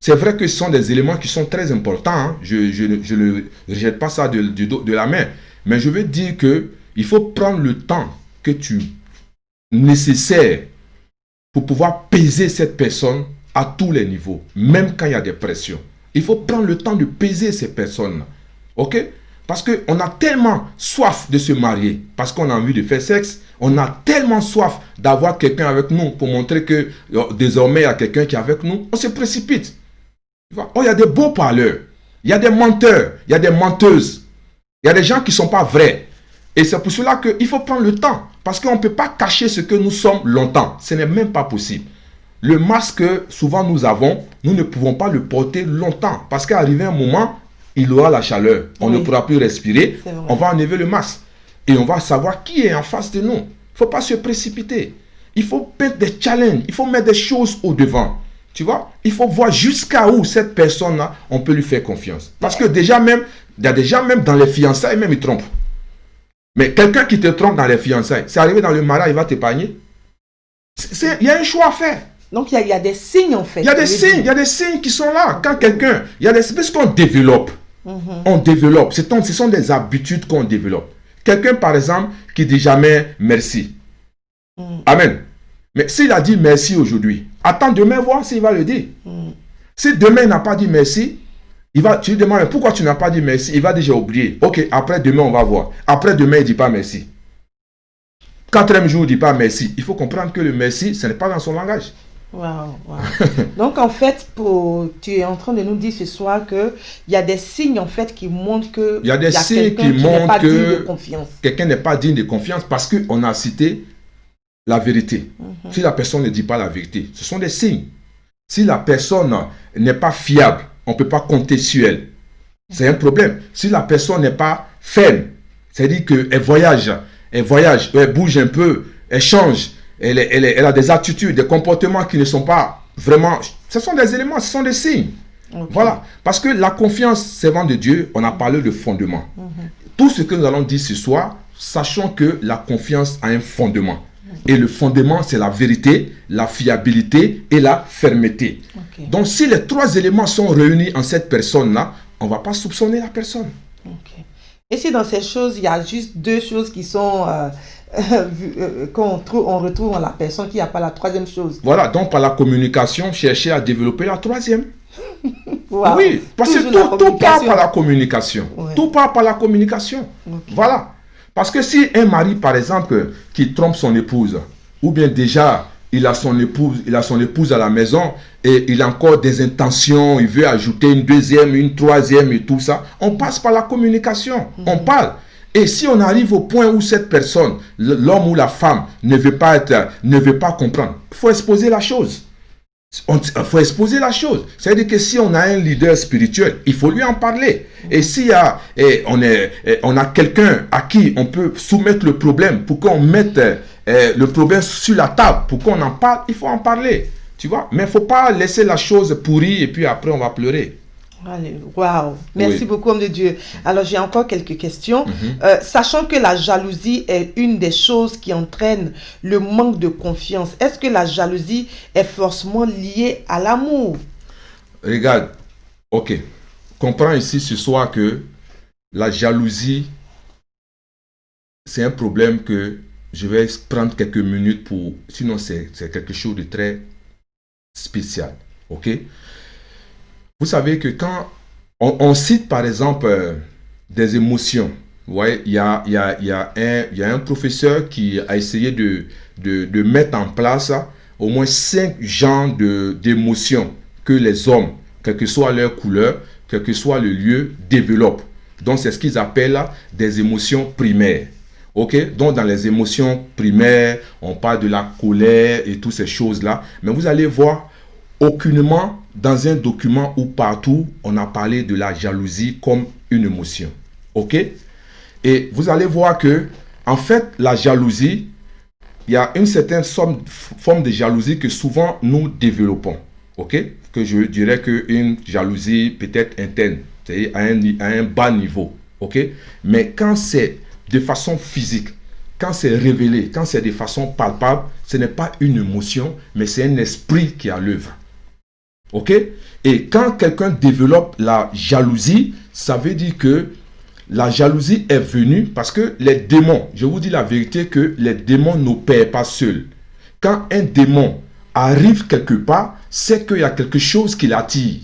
C'est vrai que ce sont des éléments qui sont très importants. Hein. Je ne rejette pas ça de la main. Mais je veux dire qu'il faut prendre le temps que tu nécessaire pour pouvoir peser cette personne à tous les niveaux, même quand il y a des pressions. Il faut prendre le temps de peser ces personnes. OK? Parce qu'on a tellement soif de se marier, parce qu'on a envie de faire sexe, on a tellement soif d'avoir quelqu'un avec nous pour montrer que désormais il y a quelqu'un qui est avec nous, on se précipite. Oh, il y a des beaux parleurs, il y a des menteurs, il y a des menteuses. Il y a des gens qui ne sont pas vrais. Et c'est pour cela qu'il faut prendre le temps. Parce qu'on ne peut pas cacher ce que nous sommes longtemps. Ce n'est même pas possible. Le masque que souvent nous avons, nous ne pouvons pas le porter longtemps. Parce qu'à arriver un moment, il aura la chaleur. On ne pourra plus respirer. On va enlever le masque. Et on va savoir qui est en face de nous. Il ne faut pas se précipiter. Il faut mettre des challenges. Il faut mettre des choses au devant. Tu vois? Il faut voir jusqu'à où cette personne-là, on peut lui faire confiance. Parce que déjà même, il y a déjà même dans les fiançailles, même il trompe. Mais quelqu'un qui te trompe dans les fiançailles, c'est arrivé dans le mariage, il va t'épargner. Il y a un choix à faire. Donc il y a des signes en fait. Il y a des signes qui sont là. Quand quelqu'un, il y a des parce qu'on développe. On développe. Ce sont des habitudes qu'on développe. Quelqu'un par exemple qui dit jamais merci. Amen. Mais s'il a dit merci aujourd'hui, attends demain voir s'il va le dire. Si demain il n'a pas dit merci, tu lui demandes pourquoi tu n'as pas dit merci. Il va dire j'ai oublié. Ok, après demain on va voir. Après demain il ne dit pas merci. Quatrième jour il ne dit pas merci. Il faut comprendre que le merci, ce n'est pas dans son langage. Wow. Donc en fait, tu es en train de nous dire ce soir qu'il y a des signes en fait qui montrent que il y a des signes qui montrent que quelqu'un n'est pas digne de confiance parce qu'on a cité la vérité. Si la personne ne dit pas la vérité, ce sont des signes. Si la personne n'est pas fiable, on ne peut pas compter sur elle. C'est un problème. Si la personne n'est pas ferme, c'est-à-dire qu'elle voyage, elle bouge un peu, elle change, elle a des attitudes, des comportements qui ne sont pas vraiment... Ce sont des éléments, ce sont des signes. Voilà. Parce que la confiance, servant de Dieu, on a parlé de fondement. Tout ce que nous allons dire ce soir, sachons que la confiance a un fondement. Et le fondement, c'est la vérité, la fiabilité et la fermeté. Donc, si les trois éléments sont réunis en cette personne-là, on ne va pas soupçonner la personne. Et si dans ces choses, il y a juste deux choses qui sont... on retrouve en la personne qui n'a pas la troisième chose. Voilà, donc par la communication, chercher à développer la troisième. Wow. Oui, parce que tout part par la communication. Tout part par la communication. Voilà. Parce que si un mari, par exemple, qui trompe son épouse, ou bien déjà, il a son épouse à la maison, et il a encore des intentions, il veut ajouter une deuxième, une troisième et tout ça, on passe par la communication, on parle. Et si on arrive au point où cette personne, l'homme ou la femme, ne veut pas comprendre, il faut exposer la chose. Il faut exposer la chose. C'est-à-dire que si on a un leader spirituel, il faut lui en parler. Et s'il y a, on a quelqu'un à qui on peut soumettre le problème pour qu'on mette le problème sur la table, pour qu'on en parle, il faut en parler. Tu vois? Mais il ne faut pas laisser la chose pourrie et puis après on va pleurer. Wow, merci beaucoup, homme de Dieu. Alors, j'ai encore quelques questions. Sachant que la jalousie est une des choses qui entraîne le manque de confiance, est-ce que la jalousie est forcément liée à l'amour? Regarde, ok, comprends ici ce soir que la jalousie, c'est un problème que je vais prendre quelques minutes pour, sinon c'est quelque chose de très spécial, ok? Vous savez que quand on cite par exemple des émotions, ouais, il y a un professeur qui a essayé de mettre en place au moins 5 genres d'émotions que les hommes, quelle que soit leur couleur, quel que soit le lieu, développent. Donc c'est ce qu'ils appellent des émotions primaires. Ok, donc dans les émotions primaires, on parle de la colère et toutes ces choses-là. Mais vous allez voir, aucunement dans un document ou partout, on a parlé de la jalousie comme une émotion. Ok? Et vous allez voir que, en fait, la jalousie, il y a une certaine forme de jalousie que souvent nous développons. Ok? Que je dirais qu'une jalousie peut-être interne, c'est-à-dire à un bas niveau. Ok? Mais quand c'est de façon physique, quand c'est révélé, quand c'est de façon palpable, ce n'est pas une émotion, mais c'est un esprit qui est à l'œuvre. Ok? Et quand quelqu'un développe la jalousie, ça veut dire que la jalousie est venue parce que les démons, je vous dis la vérité que les démons n'opèrent pas seuls. Quand un démon arrive quelque part, c'est qu'il y a quelque chose qui l'attire.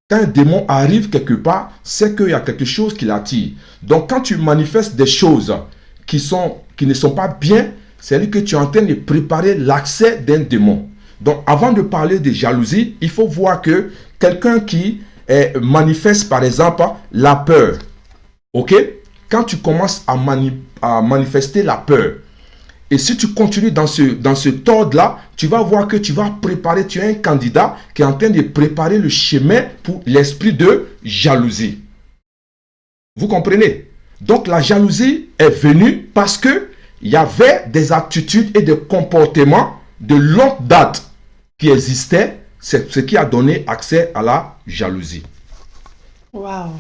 Quand un démon arrive quelque part, c'est qu'il y a quelque chose qui l'attire. Donc quand tu manifestes des choses qui ne sont pas bien, c'est-à-dire que tu es en train de préparer l'accès d'un démon. Donc, avant de parler de jalousie, il faut voir que quelqu'un qui manifeste, par exemple, la peur, ok? Quand tu commences à manifester la peur, et si tu continues dans ce ordre-là, tu vas voir que tu vas préparer, tu es un candidat qui est en train de préparer le chemin pour l'esprit de jalousie. Vous comprenez? Donc, la jalousie est venue parce qu'il y avait des attitudes et des comportements de longue date qui existait, c'est ce qui a donné accès à la jalousie. Wow,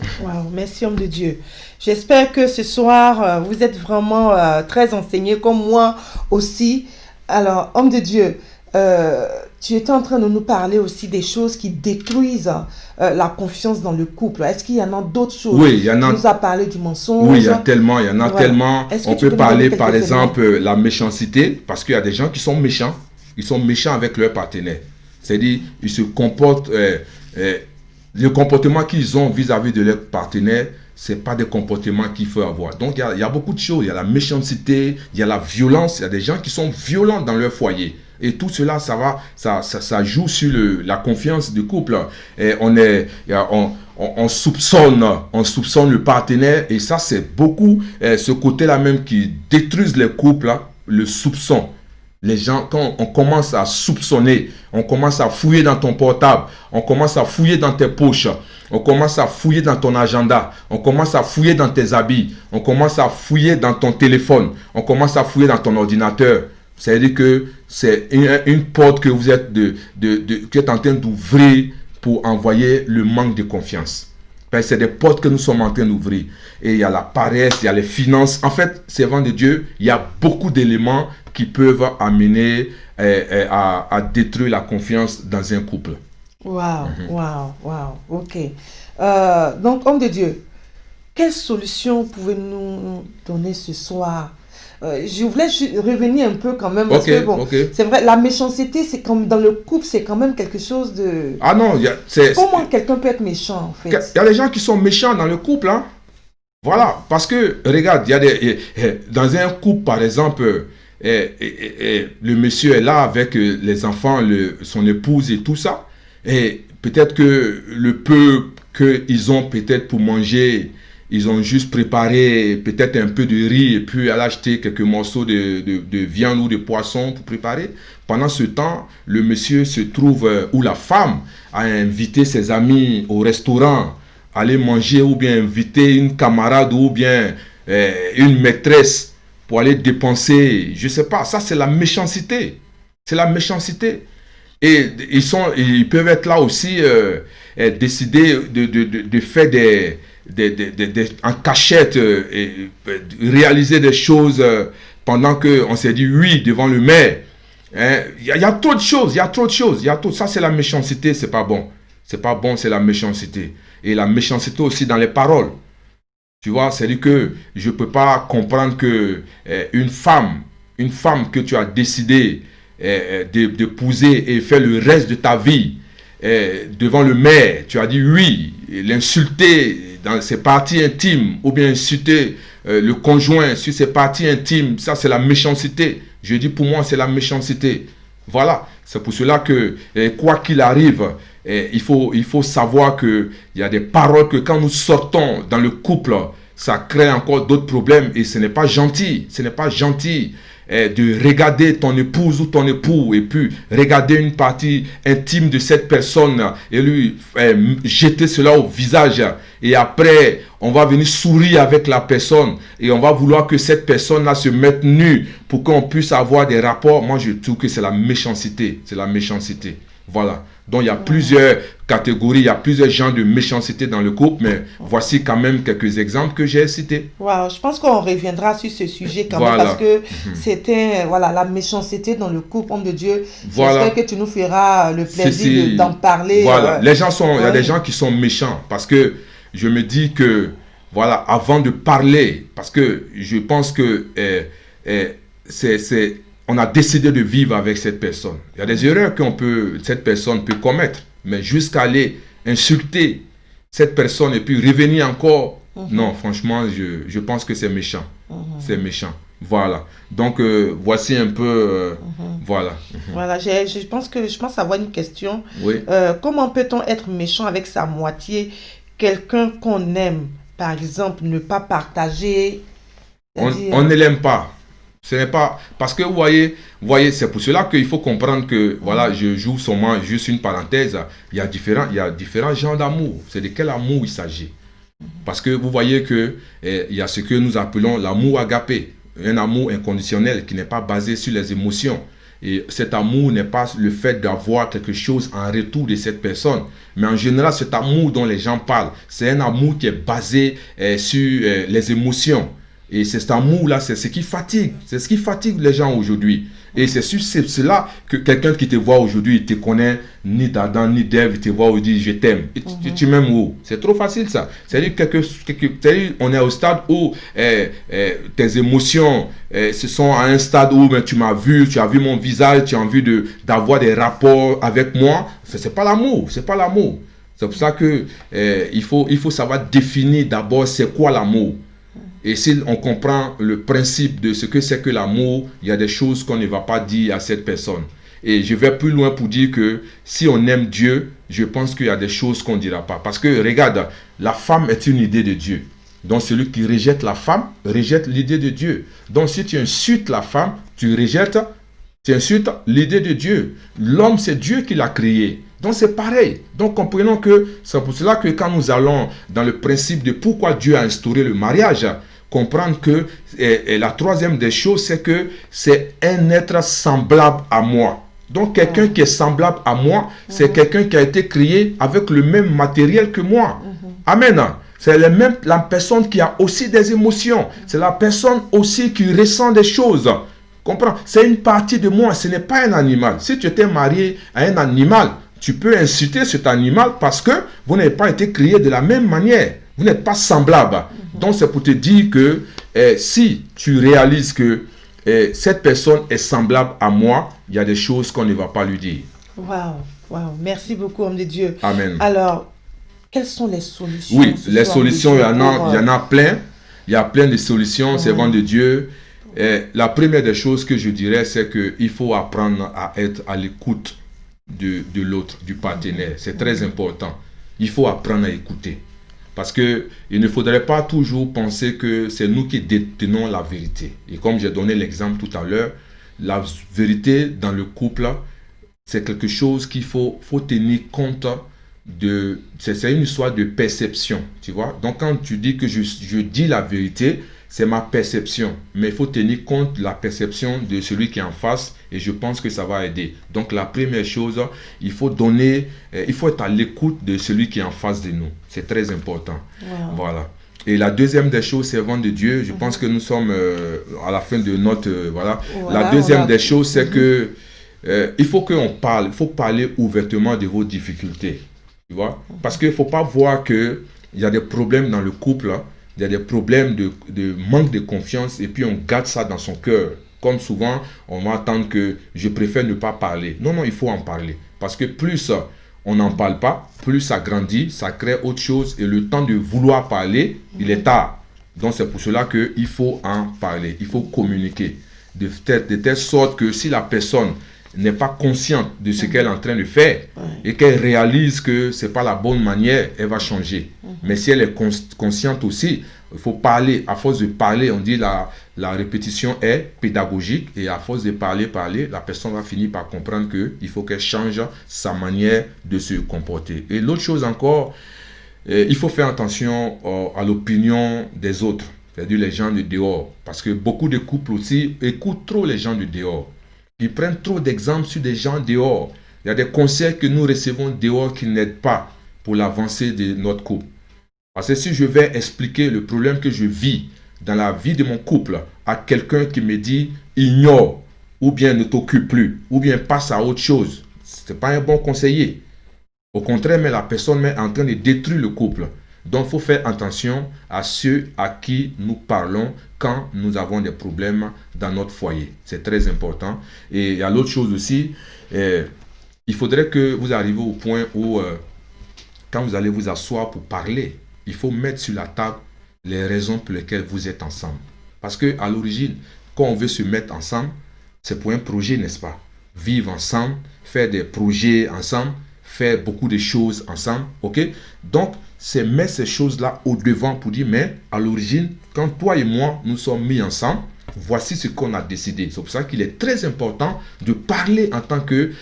merci homme de Dieu. J'espère que ce soir, vous êtes vraiment très enseigné comme moi aussi. Alors, homme de Dieu, tu étais en train de nous parler aussi des choses qui détruisent la confiance dans le couple. Est-ce qu'il y en a d'autres choses? Oui, il y en a. Tu nous as parlé du mensonge. Oui, il y en a tellement. On peut parler par exemple la méchanceté, parce qu'il y a des gens qui sont méchants. Ils sont méchants avec leur partenaire. C'est-à-dire, ils se comportent, le comportement qu'ils ont vis-à-vis de leur partenaire, ce n'est pas des comportements qu'il faut avoir. Donc, il y a beaucoup de choses. Il y a la méchanceté, il y a la violence. Il y a des gens qui sont violents dans leur foyer. Et tout cela, ça joue sur la confiance du couple. Et on soupçonne le partenaire. Et ça, c'est beaucoup ce côté-là même qui détruit les couples, le soupçon. Les gens, quand on commence à soupçonner, on commence à fouiller dans ton portable, on commence à fouiller dans tes poches, on commence à fouiller dans ton agenda, on commence à fouiller dans tes habits, on commence à fouiller dans ton téléphone, on commence à fouiller dans ton ordinateur. C'est-à-dire que c'est une porte que vous êtes, que êtes en train d'ouvrir pour envoyer le manque de confiance. C'est des portes que nous sommes en train d'ouvrir. Et il y a la paresse, il y a les finances. En fait, servant de Dieu, il y a beaucoup d'éléments qui peuvent amener à détruire la confiance dans un couple. Wow, ok. Donc, homme de Dieu, quelle solution pouvez-nous donner ce soir? Je voulais revenir un peu quand même, parce que bon, c'est vrai, la méchanceté, c'est comme dans le couple, c'est quand même quelque chose de... Ah non, comment quelqu'un peut être méchant, en fait? Il y a des gens qui sont méchants dans le couple, hein. Voilà, parce que, regarde, dans un couple, par exemple, le monsieur est là avec les enfants, son épouse et tout ça, et peut-être que le peu qu'ils ont peut-être pour manger, ils ont juste préparé peut-être un peu de riz et puis elle a acheté quelques morceaux de viande ou de poisson pour préparer. Pendant ce temps, le monsieur se trouve, ou la femme a invité ses amis au restaurant, aller manger ou bien inviter une camarade ou bien une maîtresse pour aller dépenser, je ne sais pas, ça c'est la méchanceté. C'est la méchanceté. Et ils peuvent être là aussi, décider de faire en cachette, réaliser des choses pendant qu'on s'est dit oui devant le maire. Il y a trop de choses, il y a trop de choses. Ça c'est la méchanceté, c'est pas bon. C'est pas bon, c'est la méchanceté. Et la méchanceté aussi dans les paroles. Tu vois, c'est-à-dire que je ne peux pas comprendre que une femme que tu as décidé d'épouser et faire le reste de ta vie devant le maire, tu as dit oui, l'insulter dans ses parties intimes ou bien insulter le conjoint sur ses parties intimes, ça c'est la méchanceté. Je dis pour moi c'est la méchanceté. Voilà, c'est pour cela que quoi qu'il arrive, il faut savoir qu'il y a des paroles que quand nous sortons dans le couple, ça crée encore d'autres problèmes et ce n'est pas gentil. Ce n'est pas gentil de regarder ton épouse ou ton époux et puis regarder une partie intime de cette personne et lui jeter cela au visage. Et après, on va venir sourire avec la personne et on va vouloir que cette personne-là se mette nue pour qu'on puisse avoir des rapports. Moi, je trouve que c'est la méchanceté. C'est la méchanceté. Voilà. Donc, il y a plusieurs catégories, il y a plusieurs genres de méchanceté dans le couple, mais voici quand même quelques exemples que j'ai cités. Wow, je pense qu'on reviendra sur ce sujet quand même parce que c'était la méchanceté dans le couple, homme de Dieu. J'espère que tu nous feras le plaisir d'en parler. Voilà, les gens sont, il y a des gens qui sont méchants parce que je me dis que, voilà, avant de parler, parce que je pense que on a décidé de vivre avec cette personne. Il y a des erreurs cette personne peut commettre, mais jusqu'à aller insulter cette personne et puis revenir encore, non, franchement, je pense que c'est méchant. C'est méchant. Voilà. Donc, voici un peu, voilà. Voilà, je pense avoir une question. Oui. Comment peut-on être méchant avec sa moitié, quelqu'un qu'on aime, par exemple, ne pas partager? On ne l'aime pas. Ce n'est pas parce que vous voyez, c'est pour cela qu'il faut comprendre que voilà, je joue seulement juste une parenthèse. Il y a différents genres d'amour. C'est de quel amour il s'agit? Parce que vous voyez que il y a ce que nous appelons l'amour agapé, un amour inconditionnel qui n'est pas basé sur les émotions. Et cet amour n'est pas le fait d'avoir quelque chose en retour de cette personne. Mais en général, cet amour dont les gens parlent, c'est un amour qui est basé sur les émotions. Et c'est cet amour-là, c'est ce qui fatigue. C'est ce qui fatigue les gens aujourd'hui. Et c'est cela que quelqu'un qui te voit aujourd'hui, il te connaît ni d'Adam ni d'Ève, il te voit aujourd'hui, je t'aime. Tu m'aimes où? C'est trop facile ça. C'est-à-dire on est au stade où tes émotions ce sont à un stade où tu m'as vu, tu as vu mon visage, tu as envie d'avoir des rapports avec moi. C'est pas l'amour, c'est pas l'amour. C'est pour ça que il faut savoir définir d'abord c'est quoi l'amour. Et si on comprend le principe de ce que c'est que l'amour, il y a des choses qu'on ne va pas dire à cette personne. Et je vais plus loin pour dire que si on aime Dieu, je pense qu'il y a des choses qu'on ne dira pas. Parce que regarde, la femme est une idée de Dieu. Donc celui qui rejette la femme, rejette l'idée de Dieu. Donc si tu insultes la femme, tu insultes l'idée de Dieu. L'homme, c'est Dieu qui l'a créé. Donc c'est pareil. Donc comprenons que c'est pour cela que quand nous allons dans le principe de pourquoi Dieu a instauré le mariage, comprendre que la troisième des choses, c'est que c'est un être semblable à moi. Donc quelqu'un qui est semblable à moi, c'est quelqu'un qui a été créé avec le même matériel que moi. Amen. C'est la personne qui a aussi des émotions. C'est la personne aussi qui ressent des choses. Comprends? C'est une partie de moi, ce n'est pas un animal. Si tu étais marié à un animal, tu peux insulter cet animal parce que vous n'avez pas été créé de la même manière. Vous n'êtes pas semblable. Donc c'est pour te dire que si tu réalises que cette personne est semblable à moi, il y a des choses qu'on ne va pas lui dire. Wow. Merci beaucoup, homme de Dieu. Amen. Alors, quelles sont les solutions? Oui, les solutions, il y en a plein. Il y a plein de solutions, servants de Dieu. La première des choses que je dirais, c'est qu'il faut apprendre à être à l'écoute de l'autre, du partenaire. C'est très important. Il faut apprendre à écouter. Parce que il ne faudrait pas toujours penser que c'est nous qui détenons la vérité. Et comme j'ai donné l'exemple tout à l'heure, la vérité dans le couple, c'est quelque chose qu'il faut tenir compte de. C'est une histoire de perception, tu vois. Donc quand tu dis que je dis la vérité, c'est ma perception. Mais il faut tenir compte de la perception de celui qui est en face et je pense que ça va aider. Donc la première chose, il faut être à l'écoute de celui qui est en face de nous. C'est très important. Wow. Voilà. Et la deuxième des choses, servant de Dieu, je pense que nous sommes à la fin de notre... voilà. La deuxième des choses, c'est que il faut qu'on parle, il faut parler ouvertement de vos difficultés. Tu vois? Parce qu'il ne faut pas voir qu'il y a des problèmes dans le couple, il y a des problèmes de manque de confiance et puis on garde ça dans son cœur. Comme souvent, on va attendre que je préfère ne pas parler. Non, non, il faut en parler. Parce que plus on n'en parle pas, plus ça grandit, ça crée autre chose et le temps de vouloir parler, il est tard. Donc c'est pour cela qu'il faut en parler, il faut communiquer. De telle sorte que si la personne n'est pas consciente de ce qu'elle est en train de faire et qu'elle réalise que ce n'est pas la bonne manière, elle va changer. Mais si elle est consciente aussi, il faut parler. À force de parler, on dit la répétition est pédagogique et à force de parler, la personne va finir par comprendre qu'il faut qu'elle change sa manière de se comporter. Et l'autre chose encore, il faut faire attention à l'opinion des autres, c'est-à-dire les gens de dehors. Parce que beaucoup de couples aussi écoutent trop les gens de dehors. Ils prennent trop d'exemples sur des gens dehors. Il y a des conseils que nous recevons dehors qui n'aident pas pour l'avancée de notre couple. Parce que si je vais expliquer le problème que je vis dans la vie de mon couple à quelqu'un qui me dit ignore, ou bien ne t'occupe plus, ou bien passe à autre chose, ce n'est pas un bon conseiller. Au contraire, mais la personne est en train de détruire le couple. Donc, il faut faire attention à ceux à qui nous parlons quand nous avons des problèmes dans notre foyer. C'est très important. Et il y a l'autre chose aussi, il faudrait que vous arriviez au point où, quand vous allez vous asseoir pour parler, il faut mettre sur la table les raisons pour lesquelles vous êtes ensemble. Parce qu'à l'origine, quand on veut se mettre ensemble, c'est pour un projet, n'est-ce pas? Vivre ensemble, faire des projets ensemble, faire beaucoup de choses ensemble, ok? Donc, c'est mettre ces choses-là au devant pour dire, mais à l'origine, quand toi et moi, nous sommes mis ensemble, voici ce qu'on a décidé. C'est pour ça qu'il est très important de parler en tant que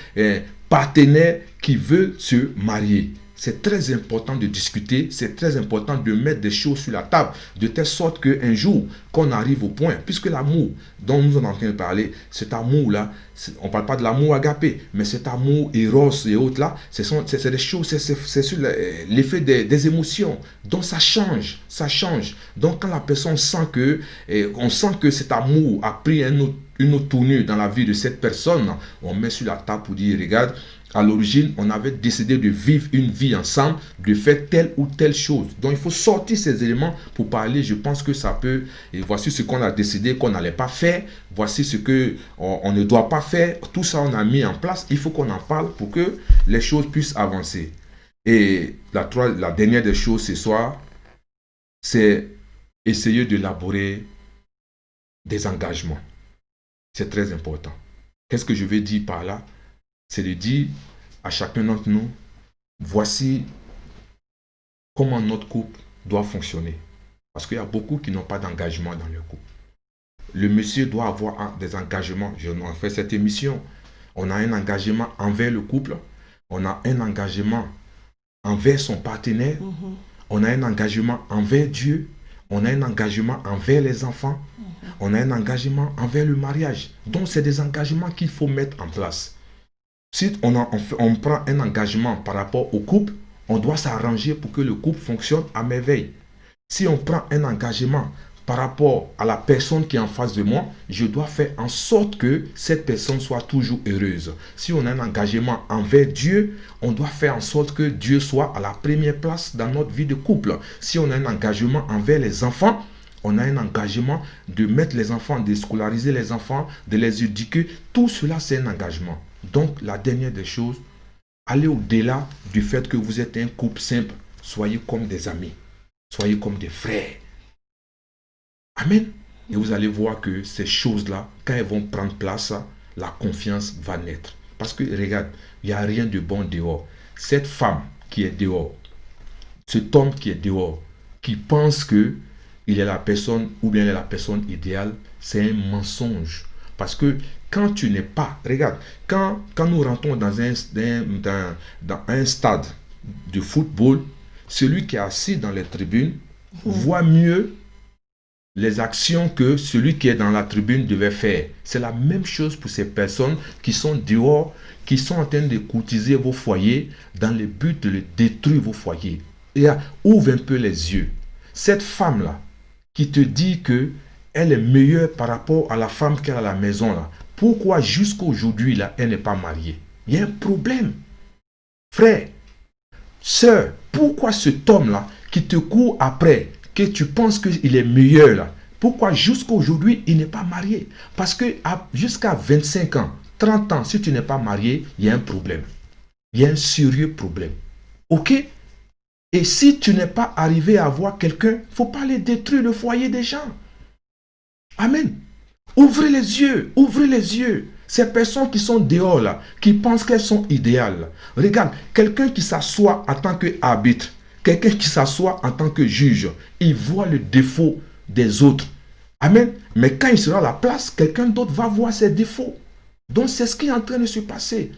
partenaire qui veut se marier. C'est très important de discuter, c'est très important de mettre des choses sur la table, de telle sorte qu'un jour, qu'on arrive au point, puisque l'amour dont nous sommes en train de parler, cet amour-là, on ne parle pas de l'amour agapé, mais cet amour éros et autres là, c'est des choses, c'est sur l'effet des émotions. Donc ça change, ça change. Donc quand la personne sent on sent que cet amour a pris une autre tournure dans la vie de cette personne, on met sur la table pour dire, regarde, à l'origine, on avait décidé de vivre une vie ensemble, de faire telle ou telle chose. Donc, il faut sortir ces éléments pour parler. Je pense que ça peut... Et voici ce qu'on a décidé qu'on n'allait pas faire. Voici ce qu'on ne doit pas faire. Tout ça, on a mis en place. Il faut qu'on en parle pour que les choses puissent avancer. Et la dernière des choses ce soir, c'est essayer d'élaborer des engagements. C'est très important. Qu'est-ce que je vais dire par là? C'est de dire à chacun d'entre nous, voici comment notre couple doit fonctionner. Parce qu'il y a beaucoup qui n'ont pas d'engagement dans leur couple. Le monsieur doit avoir des engagements. On a fait cette émission. On a un engagement envers le couple. On a un engagement envers son partenaire. On a un engagement envers Dieu. On a un engagement envers les enfants. On a un engagement envers le mariage. Donc, c'est des engagements qu'il faut mettre en place. Si on prend un engagement par rapport au couple, on doit s'arranger pour que le couple fonctionne à merveille. Si on prend un engagement par rapport à la personne qui est en face de moi, je dois faire en sorte que cette personne soit toujours heureuse. Si on a un engagement envers Dieu, on doit faire en sorte que Dieu soit à la première place dans notre vie de couple. Si on a un engagement envers les enfants, on a un engagement de mettre les enfants, de scolariser les enfants, de les éduquer. Tout cela, c'est un engagement. Donc, la dernière des choses, allez au-delà du fait que vous êtes un couple simple. Soyez comme des amis. Soyez comme des frères. Amen. Et vous allez voir que ces choses-là, quand elles vont prendre place, la confiance va naître. Parce que, regarde, il n'y a rien de bon dehors. Cette femme qui est dehors, cet homme qui est dehors, qui pense que il est la personne ou bien il est la personne idéale, c'est un mensonge. Parce que quand tu n'es pas, regarde, quand nous rentrons dans un stade de football, celui qui est assis dans les tribunes voit mieux les actions que celui qui est dans la tribune devait faire. C'est la même chose pour ces personnes qui sont dehors, qui sont en train de courtiser vos foyers dans le but de détruire vos foyers. Et ouvre un peu les yeux. Cette femme-là, qui te dit que elle est meilleure par rapport à la femme qu'elle a à la maison, là, pourquoi jusqu'à aujourd'hui, là, elle n'est pas mariée? Il y a un problème. Frère, sœur, pourquoi cet homme-là qui te court après, que tu penses qu'il est meilleur là, pourquoi jusqu'à aujourd'hui il n'est pas marié? Parce que jusqu'à 25 ans, 30 ans, si tu n'es pas marié, il y a un problème. Il y a un sérieux problème. Ok? Et si tu n'es pas arrivé à avoir quelqu'un, il ne faut pas aller détruire le foyer des gens. Amen. Ouvrez les yeux, ouvrez les yeux. Ces personnes qui sont dehors là, qui pensent qu'elles sont idéales. Regarde, quelqu'un qui s'assoit en tant qu'arbitre, quelqu'un qui s'assoit en tant que juge, il voit le défaut des autres. Amen. Mais quand il sera à la place, quelqu'un d'autre va voir ses défauts. Donc c'est ce qui est en train de se passer.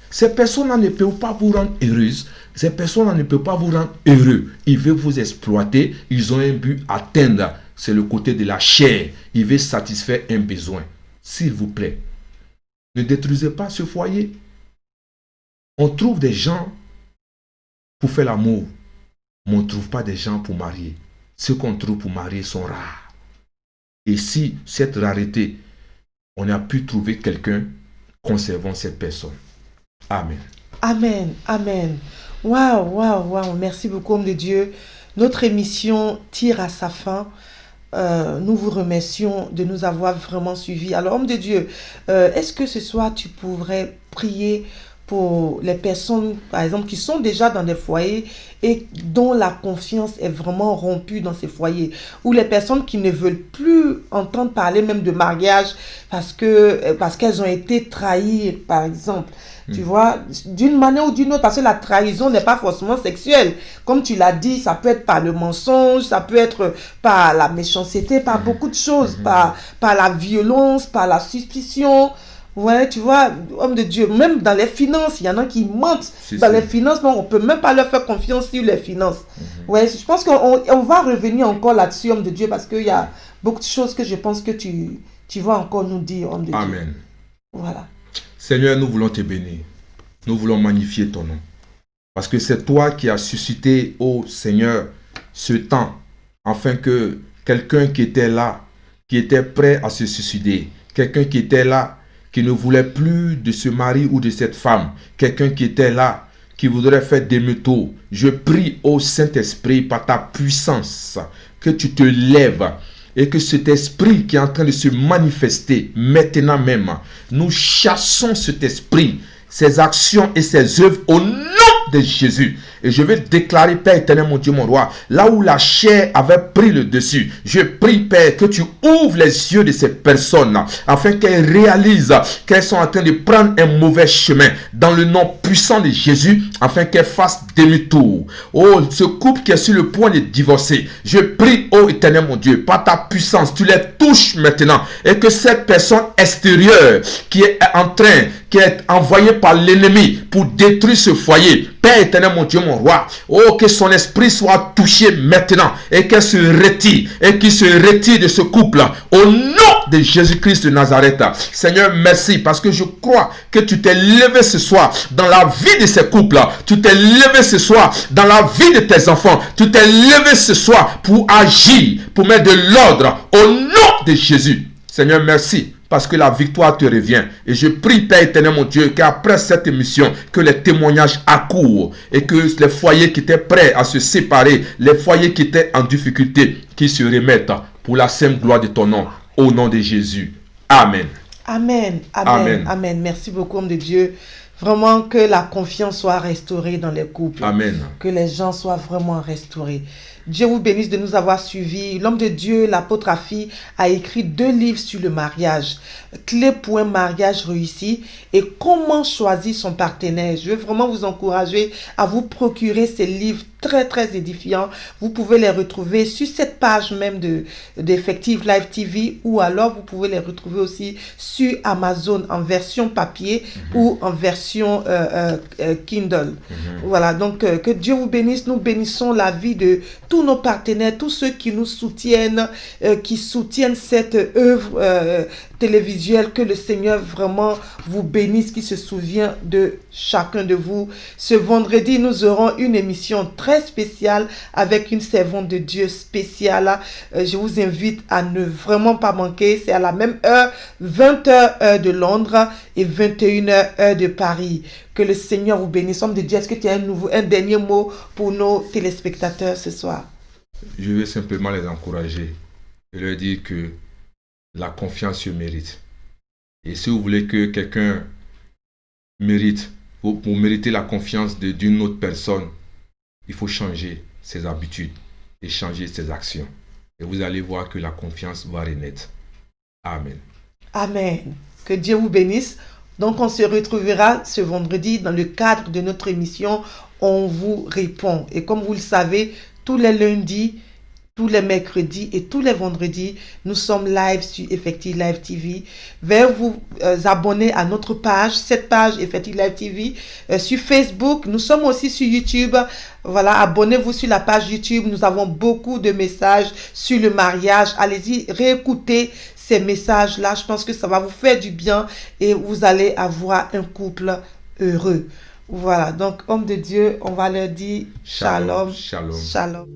Ces personnes-là ne peuvent pas vous rendre heureuses. Ces personnes-là ne peuvent pas vous rendre heureux. Ils veulent vous exploiter. Ils ont un but à atteindre. C'est le côté de la chair. Ils veulent satisfaire un besoin. S'il vous plaît, ne détruisez pas ce foyer. On trouve des gens pour faire l'amour, mais on ne trouve pas des gens pour marier. Ceux qu'on trouve pour marier sont rares. Et si cette rareté, on a pu trouver quelqu'un, conservons cette personne. Amen. Amen, amen. Waouh, waouh, waouh. Merci beaucoup, homme de Dieu. Notre émission tire à sa fin. Nous vous remercions de nous avoir vraiment suivis. Alors, homme de Dieu, est-ce que ce soir tu pourrais prier pour les personnes, par exemple, qui sont déjà dans des foyers et dont la confiance est vraiment rompue dans ces foyers, ou les personnes qui ne veulent plus entendre parler même de mariage parce qu'elles ont été trahies, par exemple. Tu vois, d'une manière ou d'une autre, parce que la trahison n'est pas forcément sexuelle. Comme tu l'as dit, ça peut être par le mensonge, ça peut être par la méchanceté, par beaucoup de choses, par la violence, par la suspicion. Ouais, tu vois, homme de Dieu, même dans les finances, il y en a qui mentent. Dans les finances, on ne peut même pas leur faire confiance sur les finances. Ouais, je pense qu'on va revenir encore là-dessus, homme de Dieu, parce qu'il y a beaucoup de choses que je pense que tu vas encore nous dire, homme de Dieu. Amen. Voilà. Seigneur, nous voulons te bénir. Nous voulons magnifier ton nom. Parce que c'est toi qui as suscité, ô Seigneur, ce temps, afin que quelqu'un qui était là, qui était prêt à se suicider, quelqu'un qui était là, qui ne voulait plus de ce mari ou de cette femme, quelqu'un qui était là, qui voudrait faire demi-tour. Je prie au Saint-Esprit par ta puissance, que tu te lèves et que cet esprit qui est en train de se manifester maintenant même, nous chassons cet esprit, ses actions et ses œuvres au nom de Jésus. Et je vais déclarer, Père éternel, mon Dieu, mon roi, là où la chair avait pris le dessus, je prie, Père, que tu ouvres les yeux de ces personnes afin qu'elles réalisent qu'elles sont en train de prendre un mauvais chemin dans le nom puissant de Jésus, afin qu'elles fassent demi-tour. Oh, ce couple qui est sur le point de divorcer, je prie, oh éternel, mon Dieu, par ta puissance, tu les touches maintenant et que cette personne extérieure qui est envoyée par l'ennemi pour détruire ce foyer, Père éternel, mon Dieu, mon roi, oh, que son esprit soit touché maintenant et qu'elle se retire et qu'il se retire de ce couple au nom de Jésus-Christ de Nazareth. Seigneur, merci parce que je crois que tu t'es levé ce soir dans la vie de ces couples, tu t'es levé ce soir dans la vie de tes enfants, tu t'es levé ce soir pour agir, pour mettre de l'ordre au nom de Jésus. Seigneur, merci. Parce que la victoire te revient. Et je prie, Père éternel, mon Dieu, qu'après cette émission, que les témoignages accourent et que les foyers qui étaient prêts à se séparer, les foyers qui étaient en difficulté, qui se remettent pour la sainte gloire de ton nom. Au nom de Jésus. Amen. Amen. Amen. Amen. Amen. Merci beaucoup, homme de Dieu. Vraiment que la confiance soit restaurée dans les couples. Amen. Que les gens soient vraiment restaurés. Dieu vous bénisse de nous avoir suivis. L'homme de Dieu, l'apôtre Afi, a écrit 2 livres sur le mariage. Clé pour un mariage réussi et comment choisir son partenaire. Je veux vraiment vous encourager à vous procurer ces livres très très édifiants. Vous pouvez les retrouver sur cette page même d'Effective Live TV, ou alors vous pouvez les retrouver aussi sur Amazon en version papier ou en version Kindle. Voilà, donc que Dieu vous bénisse. Nous bénissons la vie de tous nos partenaires, tous ceux qui nous soutiennent, qui soutiennent cette œuvre télévisuelle. Que le Seigneur vraiment vous bénisse, qui se souvient de chacun de vous. Ce vendredi, nous aurons une émission très spéciale avec une servante de Dieu spéciale. Je vous invite à ne vraiment pas manquer. C'est à la même heure, 20h heure de Londres et 21h heure de Paris. Que le Seigneur vous bénisse. Homme de Dieu, est-ce que tu as un dernier mot pour nos téléspectateurs ce soir? Je vais simplement les encourager et leur dire que la confiance se mérite. Et si vous voulez que quelqu'un mérite, pour mériter la confiance d'une autre personne, il faut changer ses habitudes et changer ses actions. Et vous allez voir que la confiance va renaître. Amen. Amen. Que Dieu vous bénisse. Donc, on se retrouvera ce vendredi dans le cadre de notre émission On vous répond. Et comme vous le savez, tous les lundis, tous les mercredis et tous les vendredis, nous sommes live sur Effective Live TV. Veuillez vous abonner à notre page, cette page Effective Live TV, sur Facebook. Nous sommes aussi sur YouTube. Voilà, abonnez-vous sur la page YouTube. Nous avons beaucoup de messages sur le mariage. Allez-y, réécoutez ces messages-là. Je pense que ça va vous faire du bien et vous allez avoir un couple heureux. Voilà, donc, homme de Dieu, on va leur dire shalom, Shalom. shalom.